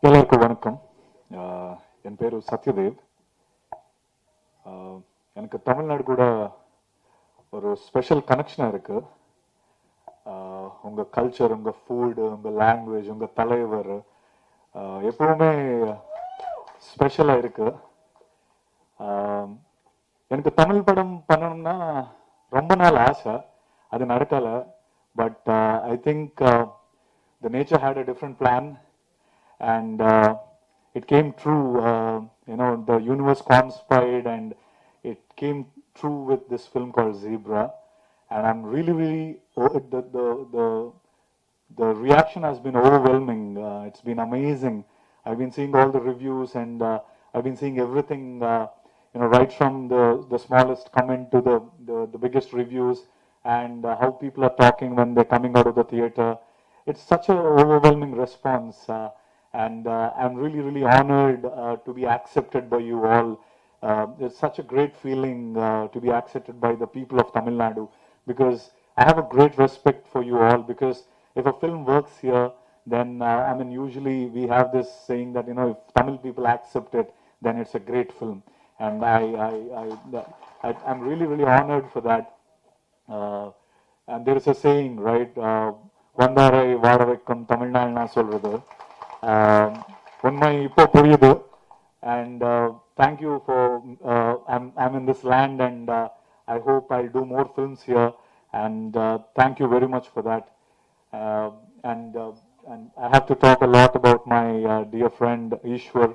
எல்லாருக்கும் வணக்கம். என் பேரு சத்யதேவ். எனக்கு தமிழ்நாடு கூட ஒரு ஸ்பெஷல் கனெக்ஷனாக இருக்கு. உங்க கல்ச்சர், உங்க ஃபுட், உங்க லாங்குவேஜ், உங்க தலைவர் எப்பவுமே ஸ்பெஷலாக இருக்கு. எனக்கு தமிழ் படம் பண்ணணும்னா ரொம்ப நாள் ஆசை, அது நடக்கல. But I think the nature had a different plan and it came true. The universe conspired and it came true with this film called Zebra. And I'm really the reaction has been overwhelming. It's been amazing. I've been seeing all the reviews and I've been seeing everything, right from the smallest comment to the biggest reviews, and how people are talking when they're coming out of the theater. It's such an overwhelming response. And I'm really honored to be accepted by you all. It's such a great feeling to be accepted by the people of Tamil Nadu, because I have a great respect for you all, because if a film works here, then usually we have this saying that if Tamil people accept it, then it's a great film. And I'm really honored for that. And there is a saying, right? Vandarai Vadavaikkam Tamil Nadu na solradhu. உண்மை இப்போ புரியுது. And thank you for I'm in this land, and I hope I'll do more films here, and thank you very much for that. And I have to talk a lot about my dear friend Ishwar,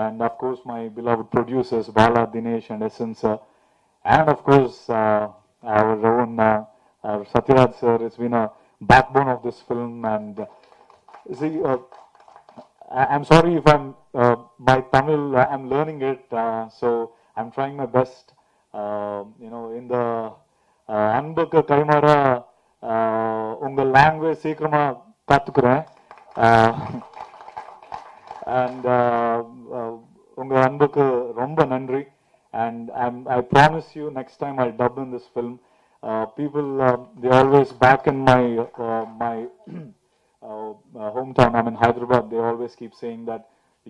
and of course my beloved producers Bala, Dinesh and Essence, and of course our own our Satyaraj sir. It's been a backbone of this film. And see, I'm sorry if I'm by Tamil, I'm learning it, so I'm trying my best. In the அன்புக்கு கைமாறா உங்க language சீக்கிரமா கத்துக்கிறேன். And உங்க அன்புக்கு ரொம்ப நன்றி. And I promise you, next time I'll dub in this film. People, they always back in my hometown. I'm in Hyderabad. They always keep saying that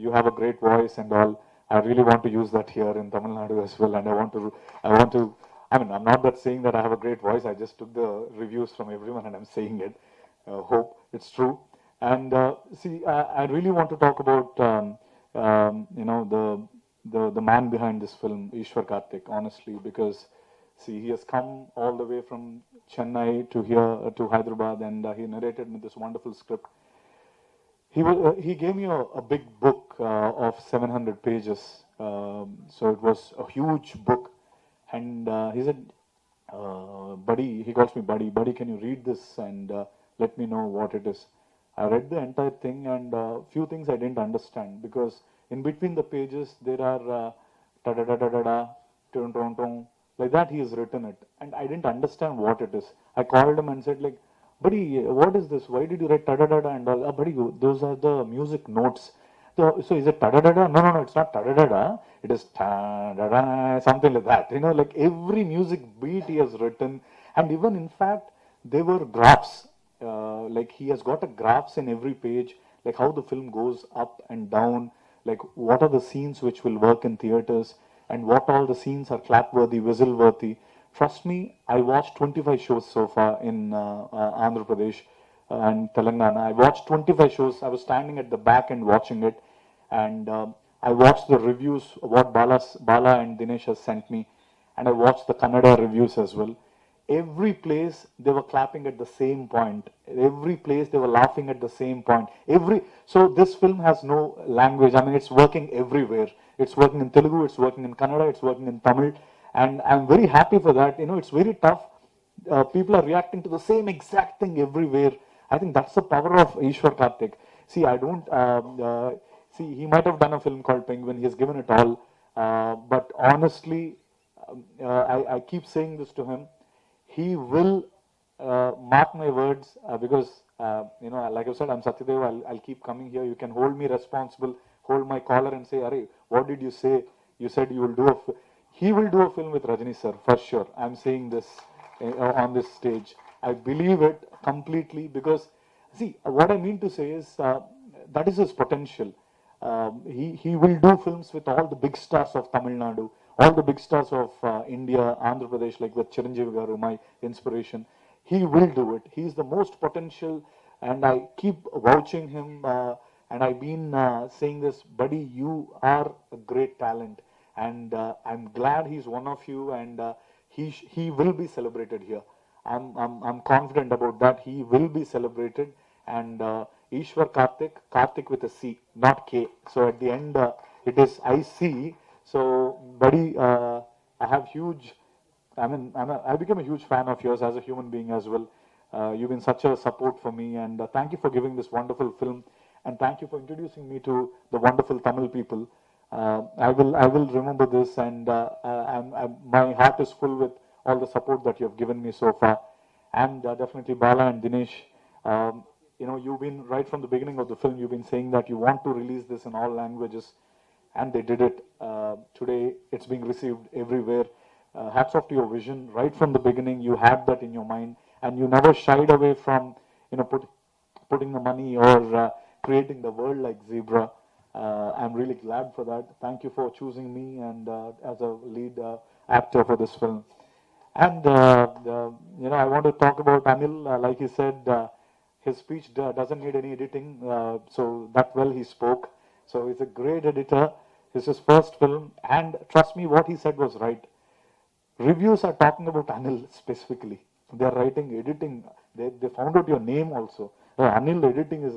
you have a great voice and all. I really want to use that here in Tamil Nadu as well. And I want to. I'm not that saying that I have a great voice. I just took the reviews from everyone and I'm saying it. Hope it's true. And see, I really want to talk about the man behind this film, Ishwar Karthik. Honestly, because see, he has come all the way from Chennai to here to Hyderabad, and he narrated me this wonderful script. He gave me a big book of 700 pages, so it was a huge book. And he said, "Buddy," he calls me buddy. Buddy, can you read this and let me know what it is? I read the entire thing, and few things I didn't understand, because in between the pages there are da da da da da da, tun tun tun. Like that, he has written it, and I didn't understand what it is. I called him and said, like, buddy, what is this? Why did you write da da da and all? Buddy, those are the music notes. So is it da da da? No, it's not da da da. It is ta da da, something like that. Like every music beat he has written, and even in fact, there were graphs. Like he has got a graphs in every page, like how the film goes up and down, like what are the scenes which will work in theaters, and what all the scenes are clap-worthy, whistle-worthy. Trust me, I watched 25 shows so far in Andhra Pradesh and Telangana. I watched 25 shows. I was standing at the back and watching it, and I watched the reviews, what Bala and Dinesh has sent me, and I watched the Kannada reviews as well. Every place they were clapping at the same point. Every place they were laughing at the same point. So this film has no language. It's working everywhere. It's working in Telugu, it's working in Kannada, it's working in Tamil, and I'm very happy for that. It's very tough. People are reacting to the same exact thing everywhere. I think that's the power of Ishwar Karthik. See, I don't see, he might have done a film called Penguin. He has given it all, but honestly, I keep saying this to him. He will mark my words, because like I said, I'm Satyadev. I'll keep coming here. You can hold me responsible, hold my collar and say, "Arey, what did you say? You said you will do he will do a film with Rajini sir for sure." I'm saying this on this stage. I believe it completely, because see, what I mean to say is that is his potential. He will do films with all the big stars of Tamil Nadu, all the big stars of India, Andhra Pradesh, like with Chiranjeevi Garu, my inspiration. He will do it. He is the most potential, and I keep vouching him. And I've been saying this, buddy, you are a great talent, and I'm glad he's one of you, and he will be celebrated here. I'm confident about that. He will be celebrated, and Ishwar Karthik, Karthik with a C, not K. So at the end, it is IC. So, buddy, I have huge. I became a huge fan of yours as a human being as well. You've been such a support for me, and thank you for giving this wonderful film, and thank you for introducing me to the wonderful Tamil people. I will remember this, and my heart is full with all the support that you have given me so far, and definitely Bala and Dinesh. You know, you've been right from the beginning of the film. You've been saying that you want to release this in all languages, and they did it. Today, it's being received everywhere. Hats off to your vision. Right from the beginning, you had that in your mind, and you never shied away from, you know, putting the money or creating the world like Zebra. I'm really glad for that. Thank you for choosing me and as a lead actor for this film. And you know, I want to talk about Anil. Like he said, his speech doesn't need any editing, so that well he spoke. So he's a great editor. It's his first film, and trust me, what he said was right. Reviews are talking about Anil specifically. They are writing, editing. They found out your name also. Anil editing is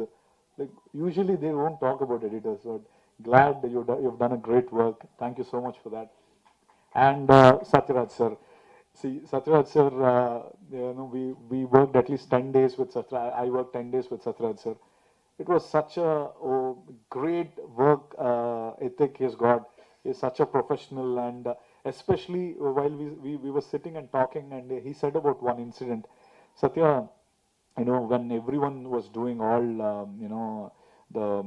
like usually they won't talk about editors. So glad that you've done a great work. Thank you so much for that. And Satyaraj sir. See, Satyaraj sir, you know, we worked at least 10 days with Satyaraj. I worked 10 days with Satyaraj sir. It was such a great work ethic he's got. He's such a professional, and especially while we were sitting and talking, and he said about one incident. Satya, you know, when everyone was doing all, you know, the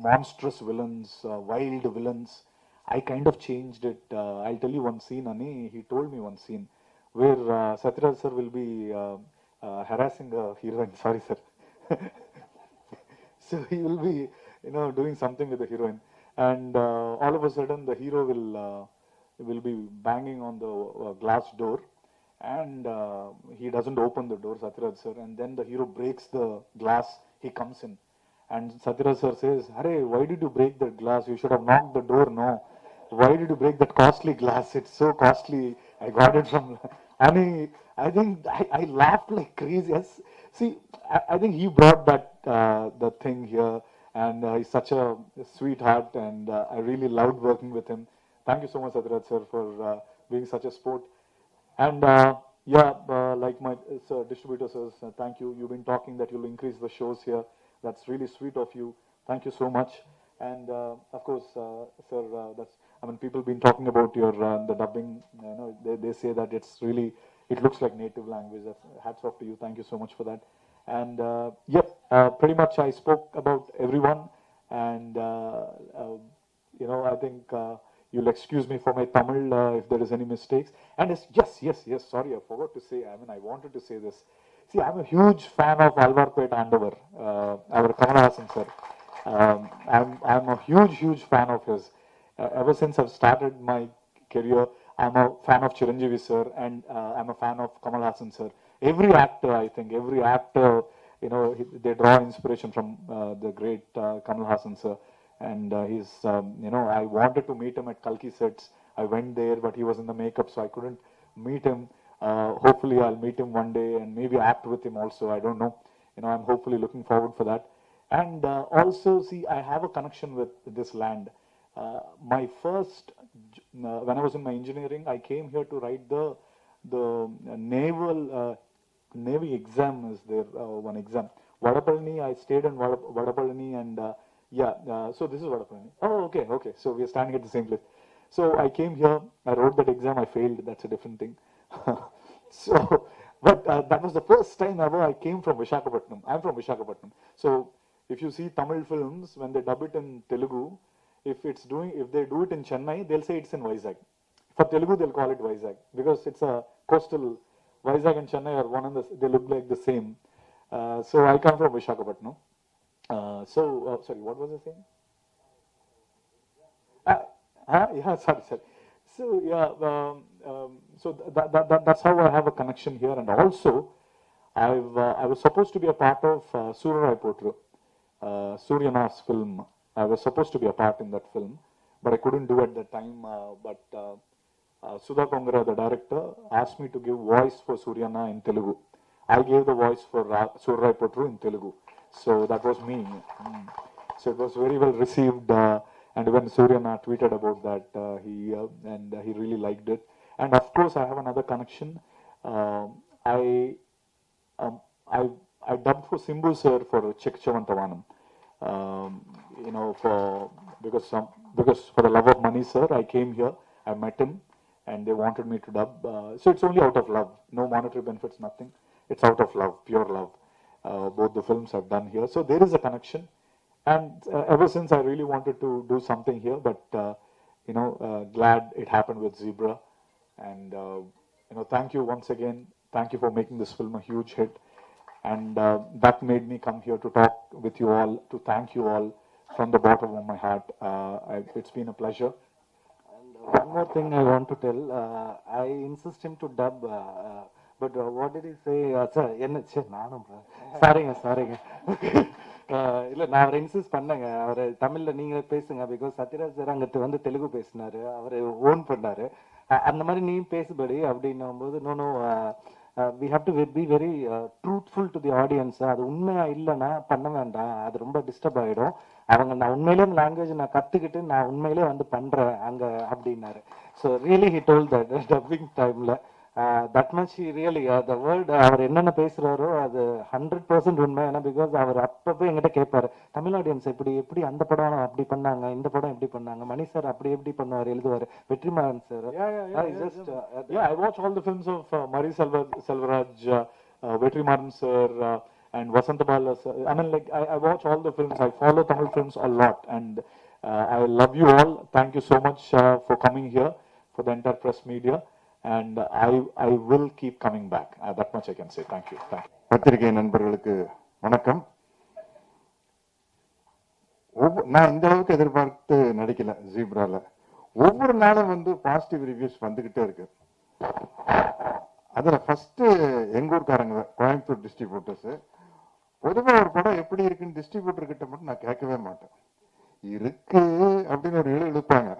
monstrous villains, wild villains, I kind of changed it. I'll tell you one scene, Ani. He told me one scene where Satyaraj sir will be harassing a heroine. Sorry, sir. So he will be, you know, doing something with the heroine, and all of a sudden the hero will be banging on the glass door, and he doesn't open the door, Satyaraj sir, and then the hero breaks the glass. He comes in, and Satyaraj sir says, "Hare, why did you break that glass? You should have knocked the door. No, why did you break that costly glass? It's so costly. I got it from." And I think I laughed like crazy. Yes. See, I think he brought that the thing here, and he's such a sweetheart, and I really loved working with him. Thank you so much, Satyaraj sir, for being such a sport. And yeah, like my distributor says, thank you. You've been talking that you'll increase the shows here. That's really sweet of you. Thank you so much. And of course, sir, that's, I mean, people been talking about your the dubbing. You know, they say that it's really, it looks like native language. That's, hats off to you. Thank you so much for that. And yep, pretty much I spoke about everyone. And you know, I think you'll excuse me for my Tamil if there is any mistakes. And it's, yes. Sorry, I forgot to say. I mean, I wanted to say this. See, I'm a huge fan of Alvarpet Andavar, our Kamal Haasan sir. I'm a huge fan of his. Ever since I've started my career, I'm a fan of Chiranjeevi sir, and I'm a fan of Kamal Haasan sir. Every actor, I think, every actor, you know, they draw inspiration from the great Kamal Haasan sir. And he's, you know, I wanted to meet him at Kalki sets. I went there, but he was in the makeup, so I couldn't meet him. Hopefully, I'll meet him one day and maybe act with him also. I don't know. You know, I'm hopefully looking forward for that. And also, see, I have a connection with this land. My first, when I was in my engineering, I came here to write the naval Navy exam. Is there one exam? Vadapalani, I stayed in Vadapalani, and yeah, so this is Vadapalani. Oh, okay. So we are standing at the same place. So I came here, I wrote that exam, I failed. That's a different thing. So, but that was the first time ever I came from Visakhapatnam. I'm from Visakhapatnam. So if you see Tamil films, when they dub it in Telugu, if they do it in Chennai, they'll say it's in Vizag. For Telugu, they'll call it Vizag because it's a coastal. Vizag and Chennai are they look like the same. So I come from Visakhapatnam. Sorry, what was I saying? Yeah, sorry. So yeah, that's how I have a connection here, and also I was supposed to be a part of Surya Potru, Suryana's film. I was supposed to be a part in that film, but I couldn't do at that time. Sudha Kongara, the director, asked me to give voice for Suryana in Telugu. I gave the voice for Surya Potru in Telugu. So that was me. So it was very well received. And when Suryana tweeted about that, he really liked it. And of course, I have another connection. I um, I I dubbed for Simbu sir for Chekchavantavanam. You know, because for the love of money, sir, I came here. I met him, and they wanted me to dub. So it's only out of love, no monetary benefits, nothing. It's out of love, pure love. Both the films I've done here, so there is a connection. And ever since I really wanted to do something here, but glad it happened with Zebra. And thank you once again. Thank you for making this film a huge hit. And that made me come here to talk with you all, to thank you all from the bottom of my heart. It's been a pleasure. And one more thing I want to tell. I insist him to dub, but what did he say? Sir, என்ன நானும் சாரிங்க இல்லை நான் அவரை insist பண்ணேங்க. அவர் தமிழில் நீங்கள் பேசுங்க, பிகாஸ் சத்யராஜ் சார் அங்கிட்டு வந்து தெலுங்கு பேசினாரு, அவர் ஓன் பண்ணாரு. அந்த மாதிரி நீ பேசுபடி அப்படின்னும் போது no we have to be very truthful to the audience. அது உண்மையா இல்லைன்னா பண்ண வேண்டாம், அது ரொம்ப டிஸ்டர்ப் ஆகிடும். அவங்க நான் உண்மையிலே அந்த லாங்குவேஜ் நான் கற்றுக்கிட்டு நான் உண்மையிலே வந்து பண்ணுறேன் அங்கே அப்படின்னாரு. So really he told that dubbing டைமில் that much he really the world அவர் என்னென்ன பேசுகிறாரோ அது 100% உண்மை. ஏன்னா பிகாஸ் அவர் அப்பப்போ எங்கிட்ட கேட்பாரு, தமிழ் ஆடியன்ஸ் எப்படி அந்த படம் அப்படி பண்ணாங்க, இந்த படம் எப்படி பண்ணாங்க, மணி சார் அப்படி பண்ணுவார், எழுதுவார், Vetrimaaran sir. I watch all the films of Mari Selvaraj, Vetrimaran sir, and Vasanta Bala sir. I mean, like, I watch all the films. I follow Tamil films a lot, and I love you all. Thank you so much for coming here, for the entire press media, and I will keep coming back. That much I can say. Thank you. பத்திரிகை நண்பர்களுக்கு வணக்கம். நான் இந்த அளவுக்கு எதிர்பார்த்து நடிக்கல ஜீப்ரால. ஒவ்வொரு நாளும் வந்து பாசிட்டிவ் ரிவ்யூஸ் வந்துகிட்டே இருக்கு. அதுல ஃபர்ஸ்ட் எங்க ஊர்க்காரங்க கோயம்புத்தூர் டிஸ்ட்ரிபியூட்டர்ஸ். பொதுவாக ஒரு படம் எப்படி இருக்குன்னு டிஸ்ட்ரிபியூட்டர் கிட்ட மட்டும் நான் கேட்கவே மாட்டேன். இருக்கு அப்படின்னு ஒரு இழுப்பாங்க.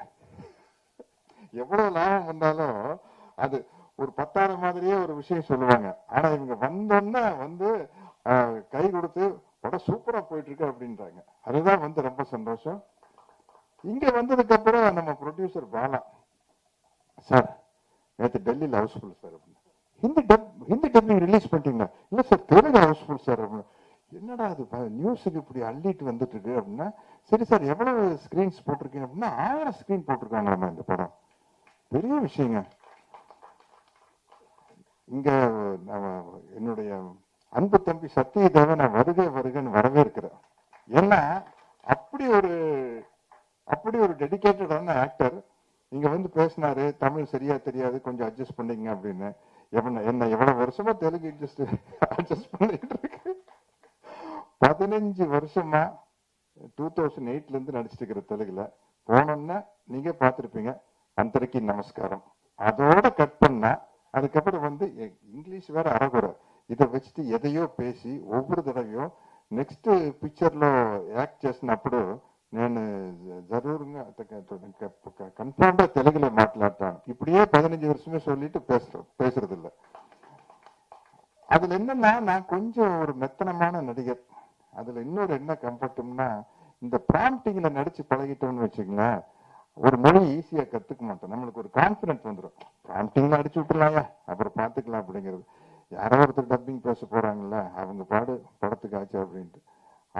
எவ்வளவு லாபம் வந்தாலும் அது ஒரு பத்தாத மாதிரியே ஒரு விஷயம் சொல்லுவாங்க. ஆனா இவங்க வந்தோன்னா வந்து கை கொடுத்து படம் சூப்பரா போயிட்டு இருக்கு அப்படின்றாங்க. அதுதான் வந்து ரொம்ப சந்தோஷம். இங்க வந்ததுக்கு அப்புறம் நம்ம ப்ரொடியூசர் பாலா சார் நேற்று டெல்லியில் ஹவுஸ்ஃபுல் சார் அப்படின்னு, ஹிந்தி டப்பிங் ரிலீஸ் பண்ணிட்டீங்களா? இல்லை சார் தெலுங்கு ஹவுஸ்ஃபுல் சார் அப்படின்னு. என்னடா அது நியூஸுக்கு இப்படி அள்ளிட்டு வந்துட்டு இருக்கு அப்படின்னா, சரி சார் எவ்வளவு ஸ்கிரீன்ஸ் போட்டிருக்கீங்க அப்படின்னா 1000 ஸ்கிரீன் போட்டிருக்காங்க இந்த படம். பெரிய விஷயங்க. இங்க என்னுடைய அன்பு தம்பி சத்யதேவ நான் வருகன்னு வரவேற்கிறேன். ஏன்னா அப்படி ஒரு டெடிகேட்டடான ஆக்டர் இங்க வந்து பேசினாரு, தமிழ் சரியா தெரியாது, கொஞ்சம் அட்ஜஸ்ட் பண்ணிங்க அப்படின்னு. என்ன எவ்வளவு வருஷமா தெலுங்கு அட்ஜஸ்ட் பண்ணிட்டு இருக்கு. 15 வருஷமா 2008ல இருந்து நடிச்சிட்டு இருக்கிற தெலுங்குல போனோம்னா நீங்க பார்த்துருப்பீங்க அந்தரிக்கு நமஸ்காரம், அதோட கட் பண்ணா அதுக்கப்புறம் வந்து இங்கிலீஷ் வேற அறகுறை, இதை வச்சுட்டு எதையோ பேசி ஒவ்வொரு தடவையும் நெக்ஸ்ட் பிக்చర్లో యాక్ట్ చేసినప్పుడు నేను జరూరుగా కన్ఫర్మ్గా తెలుగులో మాట్లాడతాను. இப்படியே 15 வருஷமே சொல்லிட்டு பேசுறது இல்லை. அதுல என்னன்னா நான் கொஞ்சம் ஒரு மெத்தனமான நடிகர். அதுல இன்னொரு என்ன கம்ஃபர்ட்னா, இந்த பிராம்டிங்ல நடிச்சு பழகிட்டோம்னு வச்சுங்களேன், ஒரு மொழி ஈஸியா கத்துக்க மாட்டோம். நம்மளுக்கு ஒரு கான்பிடன்ஸ் வந்துடும், பிராம்டிங்ல அடிச்சு விட்டுலாங்க அப்புறம் பார்த்துக்கலாம் அப்படிங்கிறது. யாரோ ஒருத்தர் டப்பிங் பேச போறாங்கல்ல, அவங்க பாடு படத்துக்கு ஆச்சு அப்படின்ட்டு.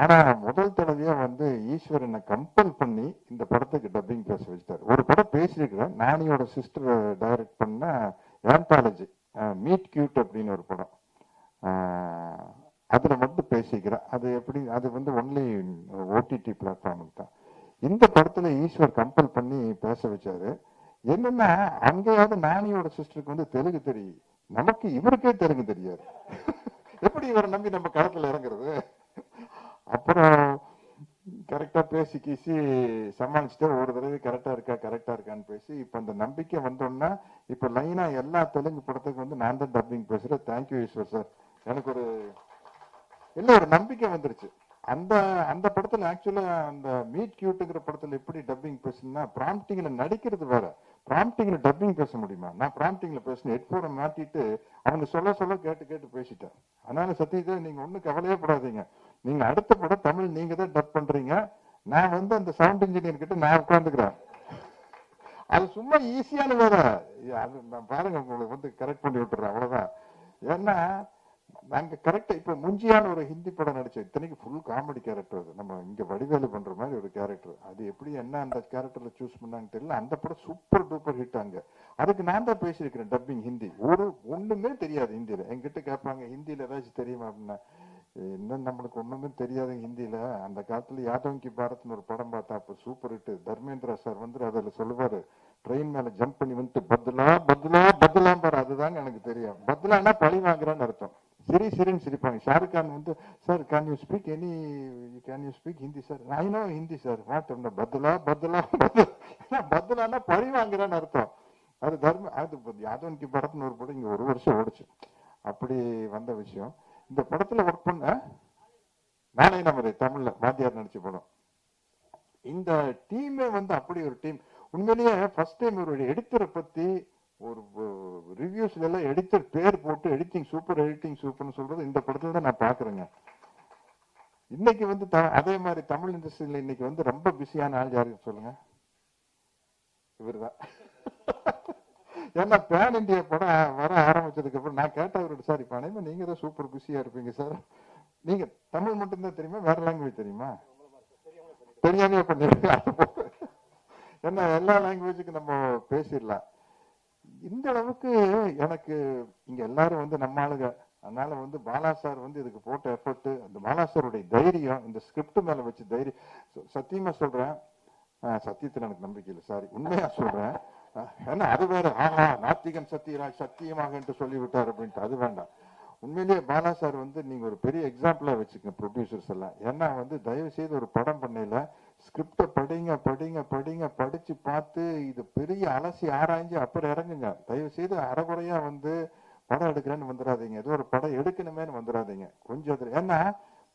ஆனா முதல் தடவையா வந்து ஈஸ்வர் என்னை கம்பல் பண்ணி இந்த படத்துக்கு டப்பிங் பேச வச்சுட்டாரு. ஒரு படம் பேசியிருக்கிறேன், நானியோட சிஸ்டர் டைரக்ட் பண்ண ஆந்தாலஜி மீட் கியூட் அப்படின்னு ஒரு படம், அதுல மட்டும் பேசிக்கிறேன். அது எப்படி, அது வந்து ஒன்லி ஓடிடி பிளாட்ஃபார்முக்கு தான். இந்த படத்துல ஈஸ்வர் கம்பல் பண்ணி பேச வச்சாரு. என்னன்னா அங்கேயாவது நானியோட சிஸ்டருக்கு வந்து தெலுங்கு தெரியும், நமக்கு இவருக்கே தெலுங்கு தெரியாது. எப்படி இவரை நம்பி நம்ம களத்துல இறங்குறது? அப்புறம் கரெக்டா பேசி கீசி சமாளிச்சுட்டு ஒரு தடவை கரெக்டா இருக்கான்னு பேசி இப்ப அந்த நம்பிக்கை வந்தோம்னா இப்ப லைனா எல்லா தெலுங்கு படத்துக்கு வந்து நான் தான் டப்பிங் பேசுறேன். Thank you Eshwar sir. எனக்கு ஒரு நம்பிக்கை வந்துருச்சு. அந்த அந்த படத்துல ஆக்சுவலா அந்த மீட் கியூட்டுங்கிற படத்துல எப்படி டப்பிங் பேசுனா பிராம்ப்டிங்ல நடிக்கிறது வேற, பிராம்ப்டிங்ல டப்பிங் பேச முடியுமா? நான் பிராம்ப்டிங்ல பேசினேன், ஹெட்போனை மாட்டிட்டு அவங்க சொல்ல கேட்டு பேசிட்டேன். அதனால சத்யஜித் நீங்க ஒண்ணும் கவலையே படாதீங்க, நீங்க அடுத்த படம் தமிழ் நீங்க தான் டப் பண்றீங்க, நான் வந்து அந்த சவுண்ட் இன்ஜினியர் கிட்ட நான் உட்காந்துக்கிறேன். அது சும்மா ஈஸியான வேலை. அது நான் பாருங்க உங்களுக்கு வந்து கரெக்ட் பண்ணி விட்டுறேன் அவ்வளவுதான். ஏன்னா நாங்க கரெக்டா இப்ப முஞ்சியான ஒரு ஹிந்தி படம் நடிச்சோம், இத்தனைக்கு ஃபுல் காமெடி கேரக்டர். அது நம்ம இங்க வடிவேலு பண்ற மாதிரி ஒரு கேரக்டர். அது எப்படி என்ன அந்த கேரக்டர்ல சூஸ் பண்ணாங்கன்னு தெரியல. அந்த படம் சூப்பர் டூப்பர் ஹிட் அங்க. அதுக்கு நான் தான் பேசியிருக்கிறேன் டப்பிங் ஹிந்தி. ஒண்ணுமே தெரியாது ஹிந்தியில. என்கிட்ட கேட்பாங்க ஹிந்தியில ஏதாச்சும் தெரியுமா அப்படின்னா, இன்னும் நம்மளுக்கு ஒண்ணுமே தெரியாது ஹிந்தியில. அந்த காலத்துல யாதவ் கி பாரத்னு ஒரு படம் பார்த்தா அப்ப சூப்பர் ஹிட். தர்மேந்திரா சார் வந்து அதுல சொல்லுவாரு, ட்ரெயின் மேல ஜம்ப் பண்ணி வந்துட்டு பத்லாம் பாரு, அதுதாங்க எனக்கு தெரியும். பத்லான்னா பழி வாங்குறான்னு அர்த்தம். சிரின்னு சிரிப்பாங்க. ஷாருக் கான் வந்து, sir can you speak Hindi sir? I no Hindi sir. What பத்லான்னா பழி வாங்குறான்னு அர்த்தம். அது யாதவன் கி படத்துன்னு ஒரு படம் இங்க 1 வருஷம் ஓடிச்சு. அப்படி வந்த விஷயம். இந்த படத்துல ஒர்க் பண்ண நானே நமது தமிழ்ல வாத்தியார் நடிச்ச படம். இந்த டீமே வந்து அப்படி ஒரு டீம். உண்மையிலேயே ஃபர்ஸ்ட் டைம் ஒரு எடிட்டரை பத்தி ஒரு ரிவ்யூஸ்ல எல்லாம் எடிட்டர் பேர் போட்டு எடிட்டிங் சூப்பர்னு சொல்றது இந்த படத்துல தான் நான் பாக்குறேங்க. இன்னைக்கு வந்து அதே மாதிரி தமிழ் இண்டஸ்ட்ரியில இன்னைக்கு வந்து ரொம்ப பிஸியான ஆள் யாருன்னு சொல்லுங்க? இவருதான். ஏன்னா பேன் இந்தியா படம் வர ஆரம்பிச்சதுக்கு அப்புறம் நான் கேட்ட அவரோட, சார் இப்ப அனைவரும் நீங்க தான் சூப்பர் பிஸியா இருப்பீங்க சார், நீங்க தமிழ் மட்டும்தான் தெரியுமா, வேற லாங்குவேஜ் தெரியுமா? தெரியாமே பண்ணிருக்கேன். ஏன்னா எல்லா லாங்குவேஜுக்கும் நம்ம பேசிடலாம். இந்த அளவுக்கு எனக்கு இங்க எல்லாரும் வந்து நம்ம ஆளுங்க. அதனால வந்து பாலா சார் வந்து இதுக்கு போட்ட எஃபர்ட், அந்த பாலா சாருடைய தைரியம், இந்த ஸ்கிரிப்ட் மேல வச்சு தைரியம். சத்தியமா சொல்றேன், சத்தியத்துல எனக்கு நம்பிக்கை இல்லை, சாரி, உண்மையா சொல்றேன். ஏன்னா அது வேற, நாத்திகன் சத்தியராஜ் சத்தியமாக என்று சொல்லிவிட்டார் அப்படின்ட்டு, அது வேண்டாம். உண்மையிலேயே பாலா சார் வந்து நீங்க ஒரு பெரிய எக்ஸாம்பிளா வச்சுக்கங்க ப்ரொடியூசர்ஸ் எல்லாம். ஏன்னா வந்து தயவு செய்து ஒரு படம் பண்ணல ஸ்கிரிப்ட படிச்சு பார்த்து இது பெரிய அலசி ஆராய்ஞ்சு அப்புறம் இறங்குங்க. தயவு செய்து அறகுறையா வந்து படம் எடுக்கிறேன்னு வந்துடாதீங்க, ஏதோ ஒரு படம் எடுக்கணுமேனு வந்துடாதீங்க. கொஞ்சம் ஏன்னா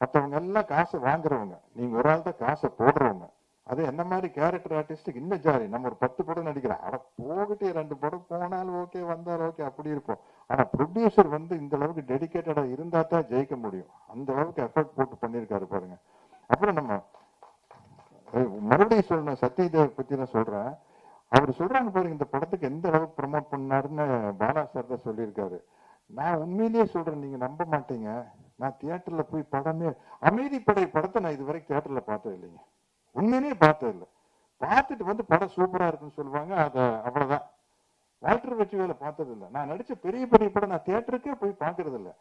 மற்றவங்க எல்லாம் காசை வாங்குறவங்க, நீங்க ஒரு ஆள் தான் காசை போடுறவங்க. அது என்ன மாதிரி கேரக்டர் ஆர்டிஸ்டுக்கு இன்னும் ஜாலி. நம்ம ஒரு 10 படம் நடிக்கிறோம், ஆனா போகிட்டே 2 படம் போனாலும் ஓகே, வந்தாலும் ஓகே, அப்படி இருப்போம். ஆனா ப்ரொடியூசர் வந்து இந்த அளவுக்கு டெடிகேட்டடா இருந்தா தான் ஜெயிக்க முடியும். அந்த அளவுக்கு எஃபர்ட் போட்டு பண்ணியிருக்காரு பாருங்க. அப்புறம் நம்ம மறுபடியும் சொல்லணும், சத்யதேவ் பத்தி தான் சொல்றேன். அவர் சொல்றாங்க பாருங்க, இந்த படத்துக்கு எந்த அளவுக்கு ப்ரமோட் பண்ணாருன்னு பாலா சார் தான் சொல்லியிருக்காரு. நான் உண்மையிலேயே சொல்றேன், நீங்க நம்ப மாட்டீங்க, நான் தியேட்டர்ல போய் படமே அமைதிப்படை படத்தை நான் இது வரைக்கும் தியேட்டர்ல பார்த்தது இல்லைங்க. உண்மையிலேயே பார்த்தது இல்லை. பார்த்துட்டு வந்து படம் சூப்பரா இருக்குன்னு சொல்லுவாங்க, அது அவ்வளவுதான். வால்டர் வெற்றி வேலை பார்த்தது இல்லை. நான் நடிச்ச பெரிய படம் நான் தியேட்டருக்கே போய் பார்க்கறது இல்லை.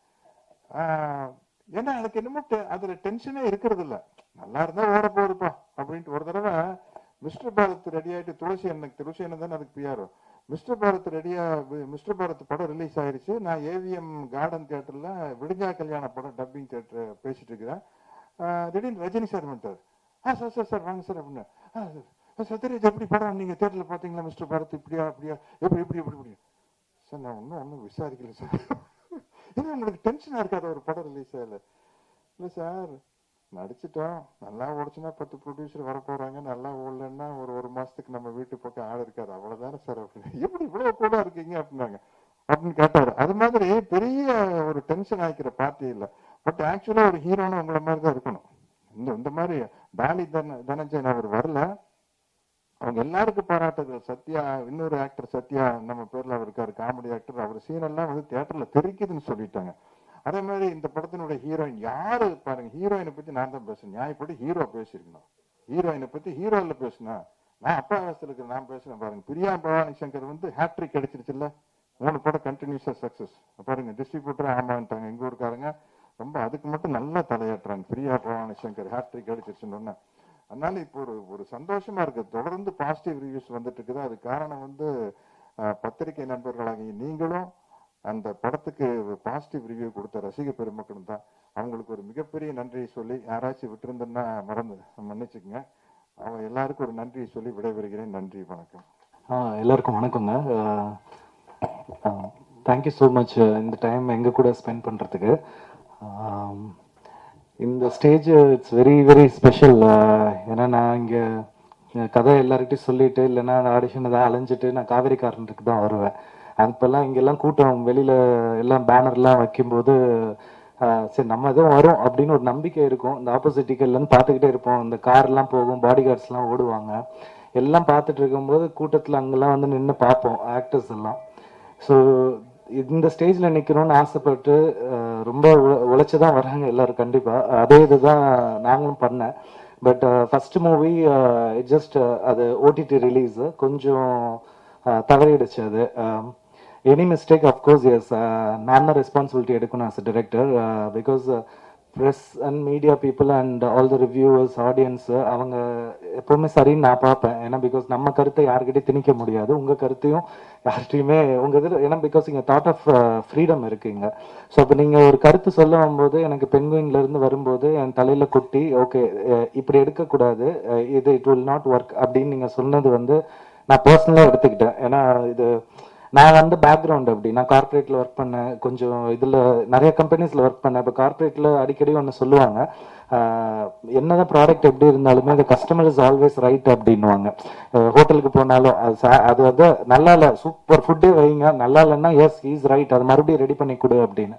ஏன்னா எனக்கு என்னமோ அதுல டென்ஷனே இருக்கிறது இல்லை. நல்லா இருந்தா ஓட போகுதுப்பா அப்படின்ட்டு. ஒரு தடவை மிஸ்டர் பாரத் ரெடி ஆயிட்டு, துளசி அண்ணன் தானே அதுக்கு பிஆர், மிஸ்டர் பாரத் படம் ரிலீஸ் ஆயிருச்சு. நான் ஏவிஎம் கார்டன் தியேட்டர்ல விடுஞ்சா கல்யாண படம் டப்பிங் தியேட்டர் பேசிட்டு இருக்கிறேன். திடீர்னு ரஜினி சார் வந்துட்டார். சார் வாங்க சார் அப்படின்னு. சத்யராஜ் எப்படி படம் நீங்க தியேட்டர்ல பாத்தீங்களா, மிஸ்டர் பாரத் இப்படியா எப்படி சார்? நான் ஒன்னும் விசாரிக்கல சார். ஏன்னா உங்களுக்கு டென்ஷனா இருக்காது ஒரு படம் ரிலீஸ் ஆகல? இல்ல சார், நடிச்சுட்டோம், நல்லா ஓடிச்சுன்னா 10 ப்ரொடியூசர் வர போறாங்க, நல்லா ஓடலன்னா ஒரு மாசத்துக்கு நம்ம வீட்டு பக்கம் ஆள் இருக்காது, அவ்வளவுதானே சார் அப்படின்னு. எப்படி இவ்வளவு கூட இருக்கீங்க அப்படின்னாங்க. அப்படின்னு கேட்டாரு. அது மாதிரி பெரிய ஒரு டென்ஷன் ஆகிக்கிற பார்ட்டி இல்லை. பட் ஆக்சுவலா ஒரு ஹீரோன்னு உங்களை மாதிரி தான் இருக்கணும். இந்த மாதிரி டாலி தனஞ்சயன் அவர் வரல, அவங்க எல்லாருக்கும் பாராட்டுகள். சத்யா, இன்னொரு ஆக்டர் சத்யா நம்ம பேர்ல அவர் இருக்காரு, காமெடி ஆக்டர், அவர் சீன் எல்லாம் வந்து தியேட்டர்ல தெரிக்குதுன்னு சொல்லிட்டாங்க. அதே மாதிரி இந்த படத்தினுடைய ஹீரோயின் யாரு பாருங்க, ஹீரோயினை பத்தி நான் தான் பேசுறேன், நியாயப்படி ஹீரோ பேசிருக்கணும். ஹீரோயினை பத்தி ஹீரோல பேசுனா, நான் அப்பா வயசுல இருக்கிற நான் பேசுறேன் பாருங்க. பிரியா பவானி சங்கர் வந்து ஹேட்ரிக் கிடைச்சிருச்சுல்ல, 3 படம் கண்டினியூஸா சக்சஸ். பாருங்க டிஸ்ட்ரிபியூட்டர் ஆமாட்டாங்க எங்க ஊருக்காரங்க, ரொம்ப அதுக்கு மட்டும் நல்லா தலையாட்டுறாங்க. பிரியா பவானி சங்கர் ஹேட்ரிக் கிடைச்சிருச்சுன்னு. அதனால இப்போ ஒரு சந்தோஷமா இருக்கு. தொடர்ந்து பாசிட்டிவ் ரிவ்யூஸ் வந்துட்டு இருக்குது. அது காரணம் வந்து பத்திரிகை நண்பர்களாகிய நீங்களும், அந்த படத்துக்கு பாசிட்டிவ் ரிவ்யூ கொடுத்த ரசிக பெருமக்களும் தான். அவங்களுக்கு ஒரு மிகப்பெரிய நன்றியை சொல்லி, யாராச்சும் விட்டுருந்தேன்னா மன்னிச்சுக்கங்க. அவங்க எல்லாருக்கும் ஒரு நன்றியை சொல்லி விடைபெறுகிறேன். நன்றி, வணக்கம். எல்லாருக்கும் வணக்கங்க. தேங்க்யூ ஸோ மச் இந்த டைம் எங்கள் கூட ஸ்பெண்ட் பண்ணுறதுக்கு. இந்த stage it's very very special. ஏன்னா நான் இங்கே கதை எல்லார்கிட்டையும் சொல்லிட்டு, இல்லைன்னா ஆடிஷன் ஏதாவது அலைஞ்சிட்டு நான் காவேரிக்காரனுக்கு தான் வருவேன். அப்போல்லாம் இங்கெல்லாம் கூட்டம் வெளியில் எல்லாம் பேனர்லாம் வைக்கும்போது சரி நம்ம எதுவும் வரும் அப்படின்னு ஒரு நம்பிக்கை இருக்கும். இந்த ஆப்போசிட்டிக்கெல்லாம் பார்த்துக்கிட்டே இருப்போம். இந்த கார்லாம் போகும், பாடி கார்ட்ஸ்லாம் ஓடுவாங்க. எல்லாம் பார்த்துட்டு இருக்கும்போது கூட்டத்தில் அங்கெல்லாம் வந்து நின்று பார்ப்போம் ஆக்டர்ஸ் எல்லாம். ஸோ இந்த ஸ்டேஜில் நிற்கணும்னு ஆசைப்பட்டு ரொம்ப உழைச்சி தான் வராங்க எல்லோரும். கண்டிப்பாக அதே இது தான் நாங்களும் பண்ணேன். பட் ஃபஸ்ட் மூவி ஜஸ்ட் அது ஓடிடி ரிலீஸு கொஞ்சம் தவறிடுச்சு. அது எனி மிஸ்டேக் அஃப்கோர்ஸ் எஸ், நான் தான் ரெஸ்பான்சிபிலிட்டி எடுக்கணும் as a director. Because press and media people and all the reviewers, audience அவங்க எப்போவுமே சரின்னு நான் பார்ப்பேன். ஏன்னா பிகாஸ் நம்ம கருத்தை யார்கிட்டையும் திணிக்க முடியாது, உங்கள் கருத்தையும் யார்கிட்டையுமே உங்கள் இது. ஏன்னா பிகாஸ் இங்கே தாட் ஆஃப் ஃப்ரீடம் இருக்குங்க. ஸோ இப்போ நீங்கள் ஒரு கருத்து சொல்ல வரும்போது, எனக்கு பெண்குயின்லேருந்து வரும்போது என் தலையில் கொட்டி ஓகே இப்படி எடுக்கக்கூடாது, இது இட் வில் நாட் ஒர்க் அப்படின்னு நீங்கள் சொன்னது வந்து நான் பர்சனலாக எடுத்துக்கிட்டேன். ஏன்னா இது நான் வந்து பேக்ரவுண்ட் அப்படி, நான் கார்பரேட்டில் ஒர்க் பண்ணேன், கொஞ்சம் இதில் நிறைய கம்பெனிஸில் ஒர்க் பண்ணேன். இப்போ கார்பரேட்டில் அடிக்கடி ஒன்று சொல்லுவாங்க, என்னதான் ப்ராடக்ட் எப்படி இருந்தாலுமே இந்த கஸ்டமர் இஸ் ஆல்வேஸ் ரைட் அப்படின்வாங்க. ஹோட்டலுக்கு போனாலும் அது வந்து நல்லா இல்லை, சூப்பர் ஃபுட்டே வைங்க, நல்லா இல்லைன்னா எஸ் இஸ் ரைட், அது மறுபடியும் ரெடி பண்ணி கொடு அப்படின்னு.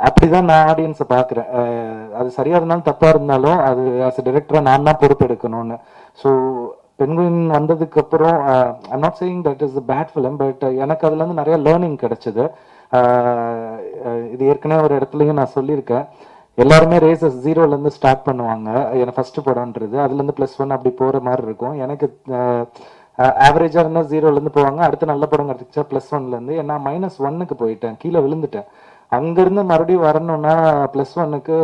அப்படிதான் நான் ஆடியன்ஸை பார்க்குறேன். அது சரியாக இருந்தாலும் தப்பாக இருந்தாலும் அது ஆஸ் அ டிரெக்டராக நான் தான் பொறுப்பெடுக்கணும்னு. ஸோ பெண்குயின் வந்ததுக்கு அப்புறம் I'm not saying that is bad film, but எனக்கு அதுல இருந்து நிறைய லேர்னிங் கிடைச்சது. இது ஏற்கனவே ஒரு இடத்துலையும் நான் சொல்லியிருக்கேன், எல்லாருமே ரேசஸ் ஜீரோலேருந்து ஸ்டார்ட் பண்ணுவாங்க. எனக்கு ஃபர்ஸ்ட் படம்ன்றது அதுலேருந்து +1 அப்படி போகிற மாதிரி இருக்கும். எனக்கு ஆவரேஜாக இருந்தால் ஜீரோலேருந்து போவாங்க, அடுத்து நல்ல படம் கிடச்சிச்சா +1லேருந்து. நான் -1க்கு போயிட்டேன், கீழே விழுந்துட்டேன். அங்கேருந்து மறுபடியும் வரணும்னா +1க்கு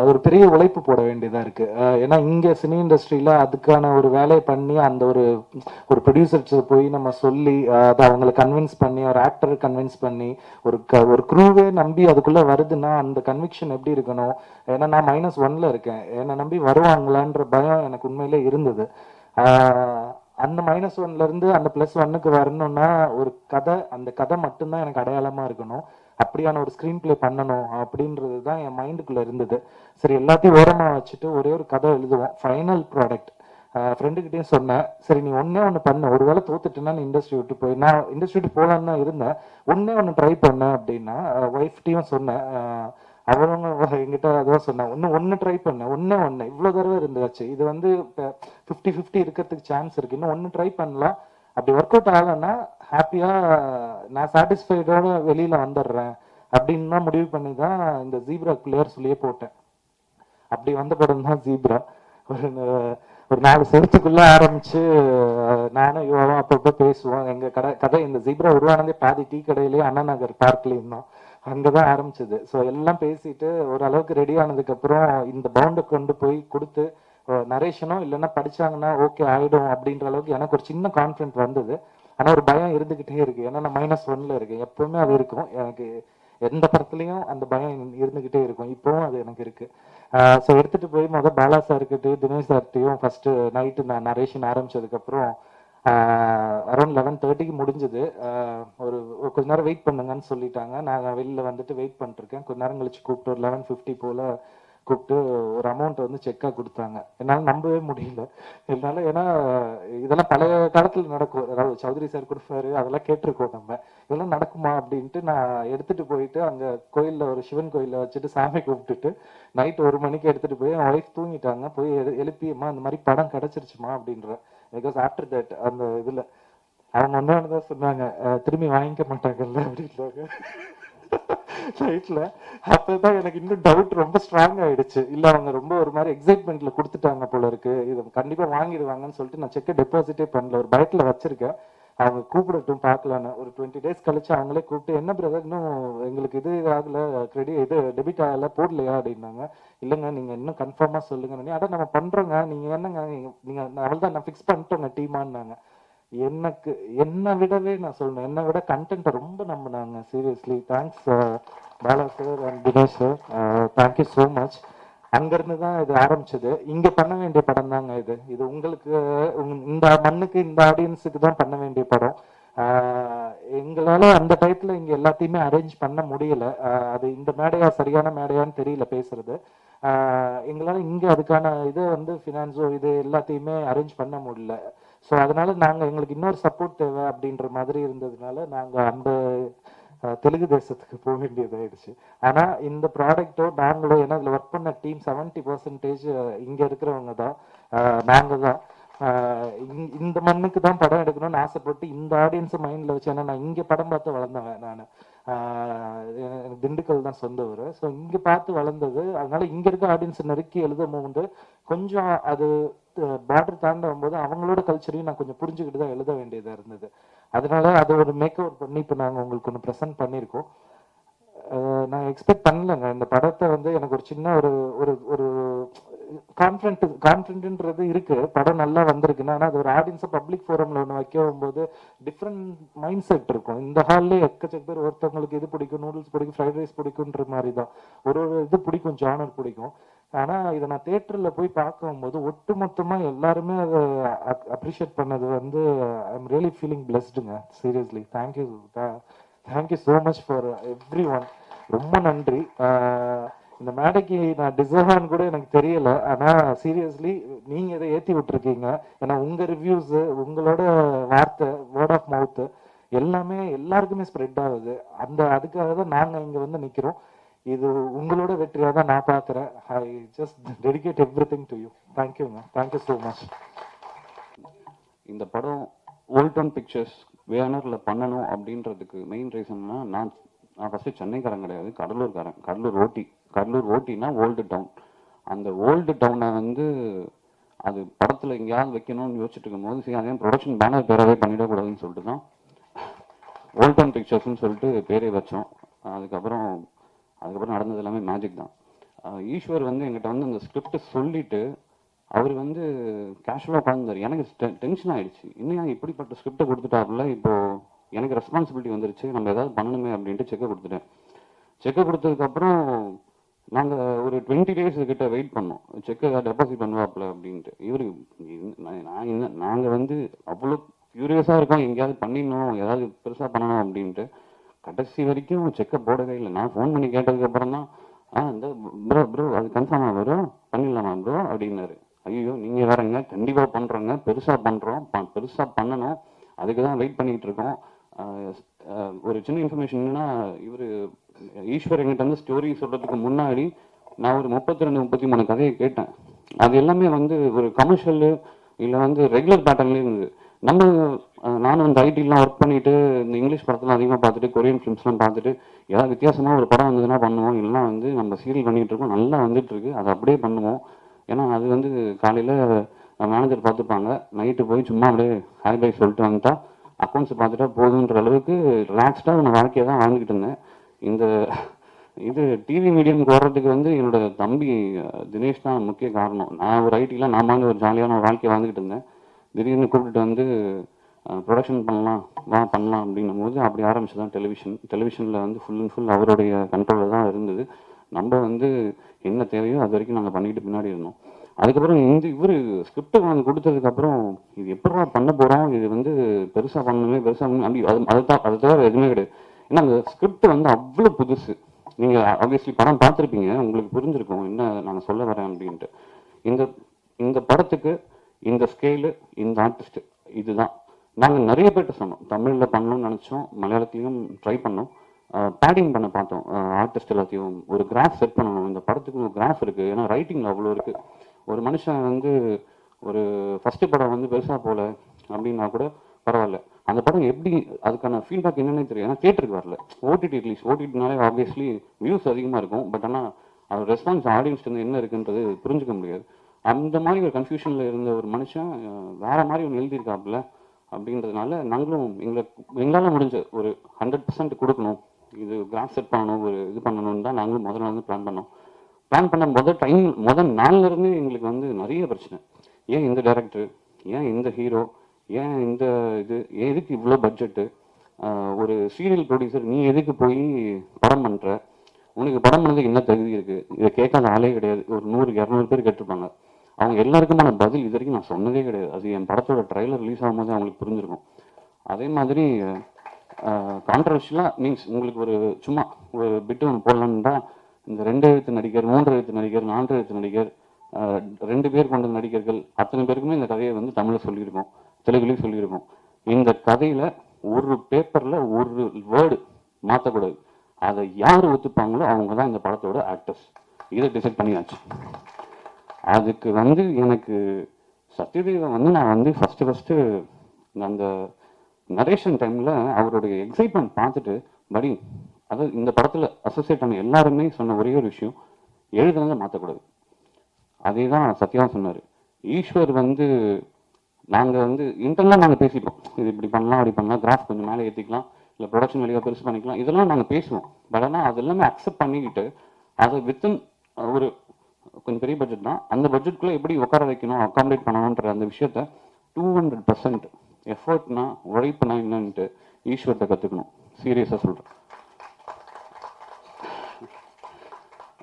ஒரு பெரிய உழைப்பு போட வேண்டியதாக இருக்குது. ஏன்னா இங்கே சினி இண்டஸ்ட்ரியில் அதுக்கான ஒரு வேலையை பண்ணி அந்த ஒரு ப்ரொடியூசர்ஸ் போய் நம்ம சொல்லி அதை அவங்களை கன்வின்ஸ் பண்ணி, ஒரு ஆக்டரை கன்வின்ஸ் பண்ணி, ஒரு க்ரூவே நம்பி அதுக்குள்ளே வருதுன்னா அந்த கன்விக்ஷன் எப்படி இருக்கணும். ஏன்னா நான் -1ல் இருக்கேன், என்னை நம்பி வருவாங்களான்ற பயம் எனக்கு உண்மையிலே இருந்தது. அந்த -1லேருந்து அந்த +1க்கு வரணும்னா ஒரு கதை, அந்த கதை மட்டும்தான் எனக்கு அடையாளமாக இருக்கணும். அப்படியான ஒரு ஸ்க்ரீன் பிளே பண்ணணும் அப்படின்றது தான் என் மைண்டுக்குள்ளே இருந்தது. சரி எல்லாத்தையும் ஓரமாக வச்சுட்டு ஒரே ஒரு கதை எழுதுவோம், ஃபைனல் ப்ராடக்ட். ஃப்ரெண்டுக்கிட்டையும் சொன்னேன், சரி நீ ஒன்று பண்ண, ஒரு வேளை தோத்துட்டுன்னா நீ இண்டஸ்ட்ரி விட்டு போய், நான் இண்டஸ்ட்ரி விட்டு போகலான்னு தான் இருந்தேன், ஒன்று ட்ரை பண்ணேன் அப்படின்னா ஒய்ஃப்டையும் சொன்னேன். அவங்க என்கிட்ட அதான் சொன்னேன், ஒன்று ட்ரை பண்ணேன், ஒன்று இவ்வளோ தடவை இருந்துச்சு, இது வந்து இப்போ 50-50 இருக்கிறதுக்கு சான்ஸ் இருக்குது, இன்னும் ஒன்று ட்ரை பண்ணலாம், அப்படி ஒர்க் அவுட் ஆகலைன்னா ஹாப்பியாக நான் சாட்டிஸ்ஃபைடோட வெளியில் வந்துடுறேன் அப்படின்னு தான் முடிவு பண்ணி தான் இந்த ஜீப்ரா பிளேயர் சொல்லியே போட்டேன். அப்படி வந்த படம் தான் ஜீப்ரா. ஒரு 4 செவத்துக்குள்ளே ஆரம்பிச்சு நானும் யுவாவும் அப்பப்போ பேசுவோம். எங்கள் கதை இந்த ஜீப்ரா உருவானதே பாதி டீ கடையிலேயே அண்ணா நகர் பார்க்லேயும் தான், அங்கே தான் ஆரம்பிச்சது. ஸோ எல்லாம் பேசிட்டு ஓரளவுக்கு ரெடி ஆனதுக்கப்புறம் இந்த பவுண்டை கொண்டு போய் கொடுத்து நரேஷனோ இல்லைன்னா படிச்சாங்கன்னா ஓகே ஆயிடும் அப்படின்ற அளவுக்கு எனக்கு ஒரு சின்ன கான்ஃபிடென்ட் வந்தது. ஆனால் ஒரு பயம் இருந்துகிட்டே இருக்கு, ஏன்னா நான் -1ல் இருக்கேன். எப்பவுமே அது இருக்கும் எனக்கு, எந்த படத்துலையும் அந்த பயம் இருந்துகிட்டே இருக்கும், இப்பவும் அது எனக்கு இருக்கு. ஸோ எடுத்துட்டு போய் பாலா சார்கிட்டையும் தினேஷ் சார்கிட்டையும் ஃபர்ஸ்ட் நைட்டு நான் நரேஷன் ஆரம்பிச்சதுக்கப்புறம் அரௌண்ட் 11:30க்கு முடிஞ்சது. கொஞ்ச நேரம் வெயிட் பண்ணுங்கன்னு சொல்லிட்டாங்க. நான் வெளியில் வந்துட்டு வெயிட் பண்ணிருக்கேன். கொஞ்ச நேரம் கழிச்சு கூப்பிட்டு ஒரு 11:50 போல கூப்பிட்டு ஒரு அமௌண்ட் வந்து செக்காக கொடுத்தாங்க. என்னால் நம்பவே முடியல என்னால். ஏன்னா இதெல்லாம் பழைய காலத்தில் நடக்கும், அதாவது சௌத்ரி சார் கொடுப்பாரு, அதெல்லாம் கேட்டிருக்கோம் நம்ம, இதெல்லாம் நடக்குமா அப்படின்ட்டு நான் எடுத்துட்டு போயிட்டு அங்கே கோயிலில் ஒரு சிவன் கோயிலில் வச்சுட்டு சாமி கும்பிட்டுட்டு நைட் 1 மணிக்கு எடுத்துட்டு போய் என் ஒய்ஃப் தூங்கிட்டாங்க, போய் எழுப்பியம்மா இந்த மாதிரி படம் கிடச்சிருச்சுமா அப்படின்ற. பிகாஸ் ஆஃப்டர் தட் அந்த இதில் அவங்க ஒன்றானதான் சொன்னாங்க, திரும்பி வாங்கிக்க மாட்டாங்கல்ல அப்படின்றாங்க நைட்ல. அப்பதான் எனக்கு இன்னும் டவுட் ரொம்ப ஸ்ட்ராங் ஆயிடுச்சு, இல்ல அவங்க ரொம்ப ஒரு மாதிரி எக்ஸைட்மெண்ட்ல கொடுத்துட்டாங்க போல இருக்கு, இது கண்டிப்பா வாங்கிடுவாங்கன்னு சொல்லிட்டு நான் செக்கை டெபாசிட்டே பண்ணல, ஒரு பயத்துல வச்சிருக்கேன். அவங்க கூப்பிடட்டும் பார்க்கலான்னு. ஒரு 20 days கழிச்சு அவங்களே கூப்பிட்டு, என்ன பிரதர் இன்னும் எங்களுக்கு இது ஆகல, டெபிட் ஆகல, போடலையா அப்படின்னாங்க. இல்லைங்க நீங்க இன்னும் கன்ஃபார்மா சொல்லுங்க. அதான் நம்ம பண்றோங்க, நீங்க என்னங்க நீங்க அவள்தான் நான் ஃபிக்ஸ் பண்ணிட்டோங்க டீமான்னாங்க. எனக்கு என்னை விடவே நான் சொல்லணும், என்னை விட கண்டென்ட்டை ரொம்ப நம்பினாங்க. Seriously thanks Bala sir and Dinesh sir, thank you so much. அங்கேருந்து தான் இது ஆரம்பிச்சது. இங்கே பண்ண வேண்டிய படம் தாங்க இது. இது உங்களுக்கு இந்த மண்ணுக்கு இந்த ஆடியன்ஸுக்கு தான் பண்ண வேண்டிய படம். எங்களால் அந்த டயத்தில் இங்கே எல்லாத்தையுமே அரேஞ்ச் பண்ண முடியல. அது இந்த மேடையா சரியான மேடையான்னு தெரியல பேசுறது. எங்களால் இங்கே அதுக்கான இதை வந்து ஃபினான்ஸோ இது எல்லாத்தையுமே அரேஞ்ச் பண்ண முடியல. ஸோ அதனால நாங்கள் எங்களுக்கு இன்னொரு சப்போர்ட் தேவை அப்படின்ற மாதிரி இருந்ததுனால நாங்கள் அந்த தெலுங்கு தேசத்துக்கு போக வேண்டியதாயிடுச்சு. ஆனால் இந்த ப்ராடக்ட்டோ நாங்களோ, ஏன்னா அதில் ஒர்க் பண்ண டீம் 70% இங்கே இருக்கிறவங்க தான், நாங்கள் தான். இந்த மண்ணுக்கு தான் படம் எடுக்கணும்னு ஆசைப்பட்டு இந்த ஆடியன்ஸை மைண்டில் வச்சு, ஏன்னா நான் இங்கே படம் பார்த்து வளர்ந்தவன். நான் திண்டுக்கல் தான் சொந்த ஊர். ஸோ இங்கே பார்த்து வளர்ந்தது. அதனால இங்கே இருக்க ஆடியன்ஸை நெருக்கி எழுதும் போது கொஞ்சம் அது பார்டர் தாண்ட வரும்போது அவங்களோட கல்ச்சரையும் நான் கொஞ்சம் புரிஞ்சுக்கிட்டு தான் எழுத வேண்டியதாக இருந்தது. அதனால அதை ஒரு மேக் ஓவர் பண்ணி இப்போ நாங்கள் உங்களுக்கு ஒன்று ப்ரெசென்ட் பண்ணியிருக்கோம். நான் எக்ஸ்பெக்ட் பண்ணலைங்க இந்த படத்தை வந்து. எனக்கு ஒரு சின்ன ஒரு ஒரு ஒரு கான்ஃபிடென்ட்ன்றது இருக்கு, படம் நல்லா வந்திருக்குன்னா. ஆனால் அது ஒரு ஆடியன்ஸை பப்ளிக் ஃபோரம்ல ஒன்று வைக்கும் போது டிஃப்ரெண்ட் மைண்ட் செட் இருக்கும். இந்த ஹால்லே எக்கச்சக்க பேர், ஒருத்தவங்களுக்கு இது பிடிக்கும், நூடுல்ஸ் பிடிக்கும், ஃப்ரைட் ரைஸ் பிடிக்குன்ற மாதிரி தான் ஒரு இது பிடிக்கும், ஜானர் பிடிக்கும். ஆனால் இதை நான் தேட்டரில் போய் பார்க்கும்போது ஒட்டு மொத்தமாக எல்லாருமே அதை அப்ரிஷியேட் பண்ணது வந்து ஐ எம் ரியலி ஃபீலிங் பிளஸ்டுங்க. Seriously thank you so much for everyone. ரொம்ப நன்றி. இந்த மேடைக்கு நான் டிசர்வான்னு கூட எனக்கு தெரியல. ஆனால் சீரியஸ்லி நீங்கள் இதை ஏற்றி விட்டுருக்கீங்க. ஏன்னா உங்கள் ரிவ்யூஸு, உங்களோட வார்த்தை, வேர்ட் ஆஃப் மவுத்து எல்லாமே எல்லாருக்குமே ஸ்ப்ரெட் ஆகுது. அதுக்காக தான் நாங்கள் இங்கே வந்து நிற்கிறோம். இது உங்களோட வெற்றியாக தான் நான் பார்க்குறேன். I just dedicate everything to you. தேங்க்யூங்க, தேங்க்யூ ஸோ மச். இந்த படம் ஓல்டன் பிக்சர்ஸ் வேனரில் பண்ணணும் அப்படின்றதுக்கு மெயின் ரீசன்னா, நான் ஃபஸ்ட்டு சென்னைக்காரன் கிடையாது, கடலூர்காரன். கடலூர் ஓட்டினா ஓல்டு டவுன். அந்த ஓல்டு டவுனை வந்து அது படத்தில் எங்கேயாவது வைக்கணும்னு யோசிச்சுட்டு இருக்கும்போது, சரி அதே ப்ரொடக்ஷன் பேனர் பேராகவே பண்ணிடக்கூடாதுன்னு சொல்லிட்டு தான் ஓல்டன் பிக்சர்ஸ்ன்னு சொல்லிட்டு பேரே வச்சோம். அதுக்கப்புறம் நடந்தது எல்லாமே மேஜிக் தான். ஈஸ்வர் வந்து எங்கிட்ட வந்து அந்த ஸ்கிரிப்ட் சொல்லிட்டு அவர் வந்து கேஷுவலாக உட்காந்துருந்தார். எனக்கு டென்ஷன் ஆகிடுச்சு, இன்னும் இப்படிப்பட்ட ஸ்கிரிப்டை கொடுத்துட்டாப்புல. இப்போது எனக்கு ரெஸ்பான்சிபிலிட்டி வந்துருச்சு, நம்ம ஏதாவது பண்ணணுமே அப்படின்ட்டு செக்கை கொடுத்துட்டேன். செக்கை கொடுத்ததுக்கப்புறம் நாங்கள் ஒரு 20 days கிட்ட வெயிட் பண்ணோம், செக்கை டெபாசிட் பண்ணுவாப்புல அப்படின்ட்டு. நாங்கள் வந்து அவ்வளோ ஃபியூரியஸாக இருக்கோம், எங்கேயாவது பண்ணிடணும், ஏதாவது பெருசாக பண்ணணும் அப்படின்ட்டு. கடைசி வரைக்கும் செக்கை போடவே இல்லை. நான் ஃபோன் பண்ணி கேட்டதுக்கப்புறம் தான், இந்த ப்ரோ அது கன்ஃபார்மாக வரும், பண்ணிடலாமா ப்ரோ அப்படின்னாரு. ஐயோ நீங்கள் வேறங்க, கண்டிப்பாக பண்ணுறோங்க, பெருசாக பண்ணுறோம், பெருசாக பண்ணணும், அதுக்கு தான் வெயிட் பண்ணிக்கிட்டு இருக்கோம். ஒரு சின்ன இன்ஃபர்மேஷன் என்னன்னா, ஈஸ்வர் எங்கிட்ட வந்து ஸ்டோரி சொல்கிறதுக்கு முன்னாடி நான் ஒரு 32-33 கதையை கேட்டேன். அது எல்லாமே வந்து ஒரு கமர்ஷியலு இல்லை வந்து ரெகுலர் பேட்டர்ன்லேயே இருந்தது. நானும் இந்த ஐடிலாம் ஒர்க் பண்ணிட்டு இந்த இங்கிலீஷ் படத்தெல்லாம் அதிகமாக பார்த்துட்டு, கொரியன் ஃபிலிம்ஸ்லாம் பார்த்துட்டு, ஏதாவது வித்தியாசமாக ஒரு படம் வந்ததுன்னா பண்ணுவோம், இல்லைனா வந்து நம்ம சீரியல் பண்ணிகிட்டு இருக்கோம், நல்லா வந்துட்டு இருக்கு, அதை அப்படியே பண்ணுவோம். ஏன்னா அது வந்து காலையில் மேனேஜர் பார்த்துப்பாங்க, நைட்டு போய் சும்மா அப்படியே ஹாய் பை சொல்லிட்டு வந்துட்டா, அக்கௌண்ட்ஸ் பார்த்துட்டா போதுன்ற அளவுக்கு ரிலாக்ஸ்டாக நான் வாழ்க்கையை தான் வாழ்ந்துக்கிட்டு இருந்தேன். இது டிவி மீடியமுக்கு வர்றதுக்கு வந்து என்னோட தம்பி தினேஷ் தான் முக்கிய காரணம். நான் ஒரு ஐடியில் நான் ஒரு ஜாலியான ஒரு வாழ்க்கையை வாழ்ந்துக்கிட்டு இருந்தேன். திடீர்னு கூப்பிட்டுட்டு வந்து ப்ரொடக்ஷன் பண்ணலாம் அப்படின்னும் போது அப்படி ஆரம்பிச்சு தான் டெலிவிஷனில் வந்து ஃபுல் அண்ட் ஃபுல் அவருடைய கண்ட்ரோலில் தான் இருந்தது. நம்ம வந்து என்ன தேவையோ அது வரைக்கும் நாங்கள் பண்ணிக்கிட்டு பின்னாடி இருந்தோம். அதுக்கப்புறம் இவர் ஸ்கிரிப்டை வாங்கி கொடுத்ததுக்கப்புறம் இது எப்படா பண்ண போகிறோம், இது வந்து பெருசாக பண்ணணும் அப்படி அதை தவிர எதுவுமே கிடையாது. ஏன்னா அந்த ஸ்கிரிப்ட் வந்து அவ்வளோ புதுசு. நீங்கள் ஆப்வியஸ்லி படம் பார்த்துருப்பீங்க, உங்களுக்கு புரிஞ்சிருக்கும் என்ன நான் சொல்ல வரேன் அப்படின்ட்டு. இந்த படத்துக்கு இந்த ஸ்கேலு, இந்த ஆர்டிஸ்ட், இதுதான் நாங்கள் நிறைய பேர்கிட்ட சொன்னோம். தமிழில் பண்ணணும்னு நினச்சோம், மலையாளத்துலேயும் ட்ரை பண்ணோம், பேடிங் பண்ண பார்த்தோம். ஆர்டிஸ்ட் எல்லாத்தையும் ஒரு கிராஃப் செட் பண்ணணும், இந்த படத்துக்கு ஒரு கிராஃப் இருக்குது, ஏன்னா ரைட்டிங்கில் அவ்வளோ இருக்குது. ஒரு மனுஷன் வந்து ஒரு ஃபஸ்ட்டு படம் வந்து பெருசாக போகல அப்படின்னா கூட பரவாயில்ல, அந்த படம் எப்படி அதுக்கான ஃபீட்பேக் என்னன்னே தெரியும். ஏன்னா தியேட்டருக்கு வரல, ஓடிடி ரிலீஸ். ஓடிடினாலே ஆப்வியஸ்லி வியூஸ் அதிகமாக இருக்கும், பட் ஆனால் அது ரெஸ்பான்ஸ் ஆடியன்ஸ் என்ன இருக்குன்றது புரிஞ்சுக்க முடியாது. அந்த மாதிரி ஒரு கன்ஃபியூஷனில் இருந்த ஒரு மனுஷன் வேறு மாதிரி ஒன்று எழுதியிருக்காப்புல அப்படின்றதுனால நாங்களும் எங்களால் முடிஞ்ச ஒரு 100% கொடுக்கணும், இது கிராஃப் செட் பண்ணணும், ஒரு இது பண்ணணும்னு தான் நாங்களும் முதல்ல வந்து பிளான் பண்ண முதல் நாள்லேருந்து எங்களுக்கு வந்து நிறைய பிரச்சனை. ஏன் இந்த டைரக்டர், ஏன் இந்த ஹீரோ, ஏன் இந்த இது எதுக்கு இவ்வளோ பட்ஜெட்டு, ஒரு சீரியல் ப்ரொடியூசர் நீ எதுக்கு போய் படம் பண்ணுற, உனக்கு படம் பண்ணதுக்கு என்ன தகுதி இருக்குது, இதை கேட்காத ஆளே கிடையாது. ஒரு 100-200 பேர் கேட்டிருப்பாங்க. அவங்க எல்லாருக்குமான பதில் இது வரைக்கும் நான் சொன்னதே கிடையாது. அது என் படத்தோட ட்ரைலர் ரிலீஸ் ஆகும்போது அவங்களுக்கு புரிஞ்சிருக்கும். அதே மாதிரி கான்ட்ரவர்ஷியலாக மீன்ஸ் உங்களுக்கு ஒரு சும்மா ஒரு பிட்டு ஒன்று போடலான்னு இந்த 2 எழுத்து நடிகர், 3 எழுத்து நடிகர், 4 எழுத்து நடிகர், 2 பேர் கொண்ட நடிகர்கள் அத்தனை பேருக்குமே இந்த கதையை வந்து தமிழில் சொல்லியிருக்கோம், தெலுங்குலையும் சொல்லியிருக்கோம். இந்த கதையில் ஒரு பேப்பரில் ஒரு வேர்டு மாற்றக்கூடாது. அதை யார் ஒத்துப்பாங்களோ அவங்க தான் இந்த படத்தோட ஆக்டர்ஸ். இதை டிசைட் பண்ணியாச்சு. அதுக்கு வந்து எனக்கு சத்யதேவை வந்து நான் வந்து ஃபஸ்ட்டு அந்த நரேஷன் டைமில் அவருடைய எக்ஸைட்மெண்ட் பார்த்துட்டு படி, அதாவது இந்த படத்தில் அசோசியேட் பண்ண எல்லாருமே சொன்ன ஒரே ஒரு விஷயம், எழுதுனதை மாற்றக்கூடாது. அதே தான் சத்யா சொன்னார். ஈஸ்வர் வந்து நாங்கள் வந்து இன்டர்னலாக நாங்கள் பேசிப்போம், இது இப்படி பண்ணலாம் அப்படி பண்ணலாம், கிராஃப் கொஞ்சம் மேலே ஏற்றிக்கலாம், இல்லை ப்ரொடக்ஷன் வழியாக பெருசு பண்ணிக்கலாம், இதெல்லாம் நாங்கள் பேசுவோம். பட் ஆனால் அது எல்லாமே அக்செப்ட் பண்ணிக்கிட்டு அதை வித்தின் ஒரு கொஞ்சம் பெரிய பட்ஜெட் தான், அந்த பட்ஜெட்டுக்குள்ளே எப்படி உட்கார வைக்கணும், அகாமடேட் பண்ணணுன்ற அந்த விஷயத்த 200% எஃபர்ட்னா உழைப்புனா என்னன்ட்டு ஈஸ்வர்கிட்ட கற்றுக்கணும். சீரியஸாக சொல்கிறேன்.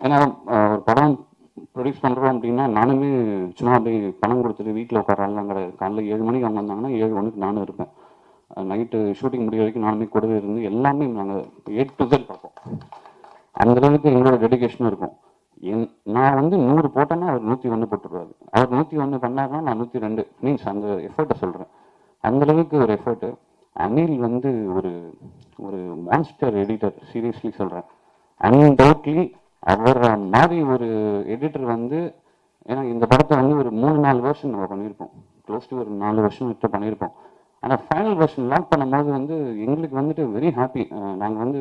ஏன்னா ஒரு படம் ப்ரொடியூஸ் பண்ணுறோம் அப்படின்னா நானுமே சும்மா அப்படியே பணம் கொடுத்துட்டு வீட்டில் உட்காராலாம் கிடையாது. காலைல 7 மணிக்கு அவங்க வந்தாங்கன்னா 7:01 நானும் இருப்பேன். நைட்டு ஷூட்டிங் முடிய வரைக்கும் நானுமே கூடவே இருந்து எல்லாமே நாங்கள் A to Z பார்ப்போம். அந்தளவுக்கு எங்களோட டெடிகேஷனும் இருக்கும். நான் வந்து 100 போட்டேன்னா அவர் 101 போட்டுருவாரு. அவர் 101 பண்ணாருன்னா நான் 102 மீன்ஸ் அந்த எஃபர்ட்டை சொல்கிறேன். அந்தளவுக்கு ஒரு எஃபர்ட்டு. அனில் வந்து ஒரு ஒரு மான்ஸ்டர் எடிட்டர், சீரியஸ்லி சொல்கிறேன். அன்டவுட்லி அவர் மாதிரி ஒரு எடிட்டர் வந்து, ஏன்னா இந்த படத்தை வந்து ஒரு 3-4 வருஷம் நம்ம பண்ணியிருப்போம், க்ளோஸ் டு ஒரு 4 வருஷம் கிட்ட பண்ணியிருப்போம். ஆனால் ஃபைனல் வெர்ஷன் லாக் பண்ணும்போது வந்து எங்களுக்கு வந்துட்டு வெரி ஹாப்பி. நாங்கள் வந்து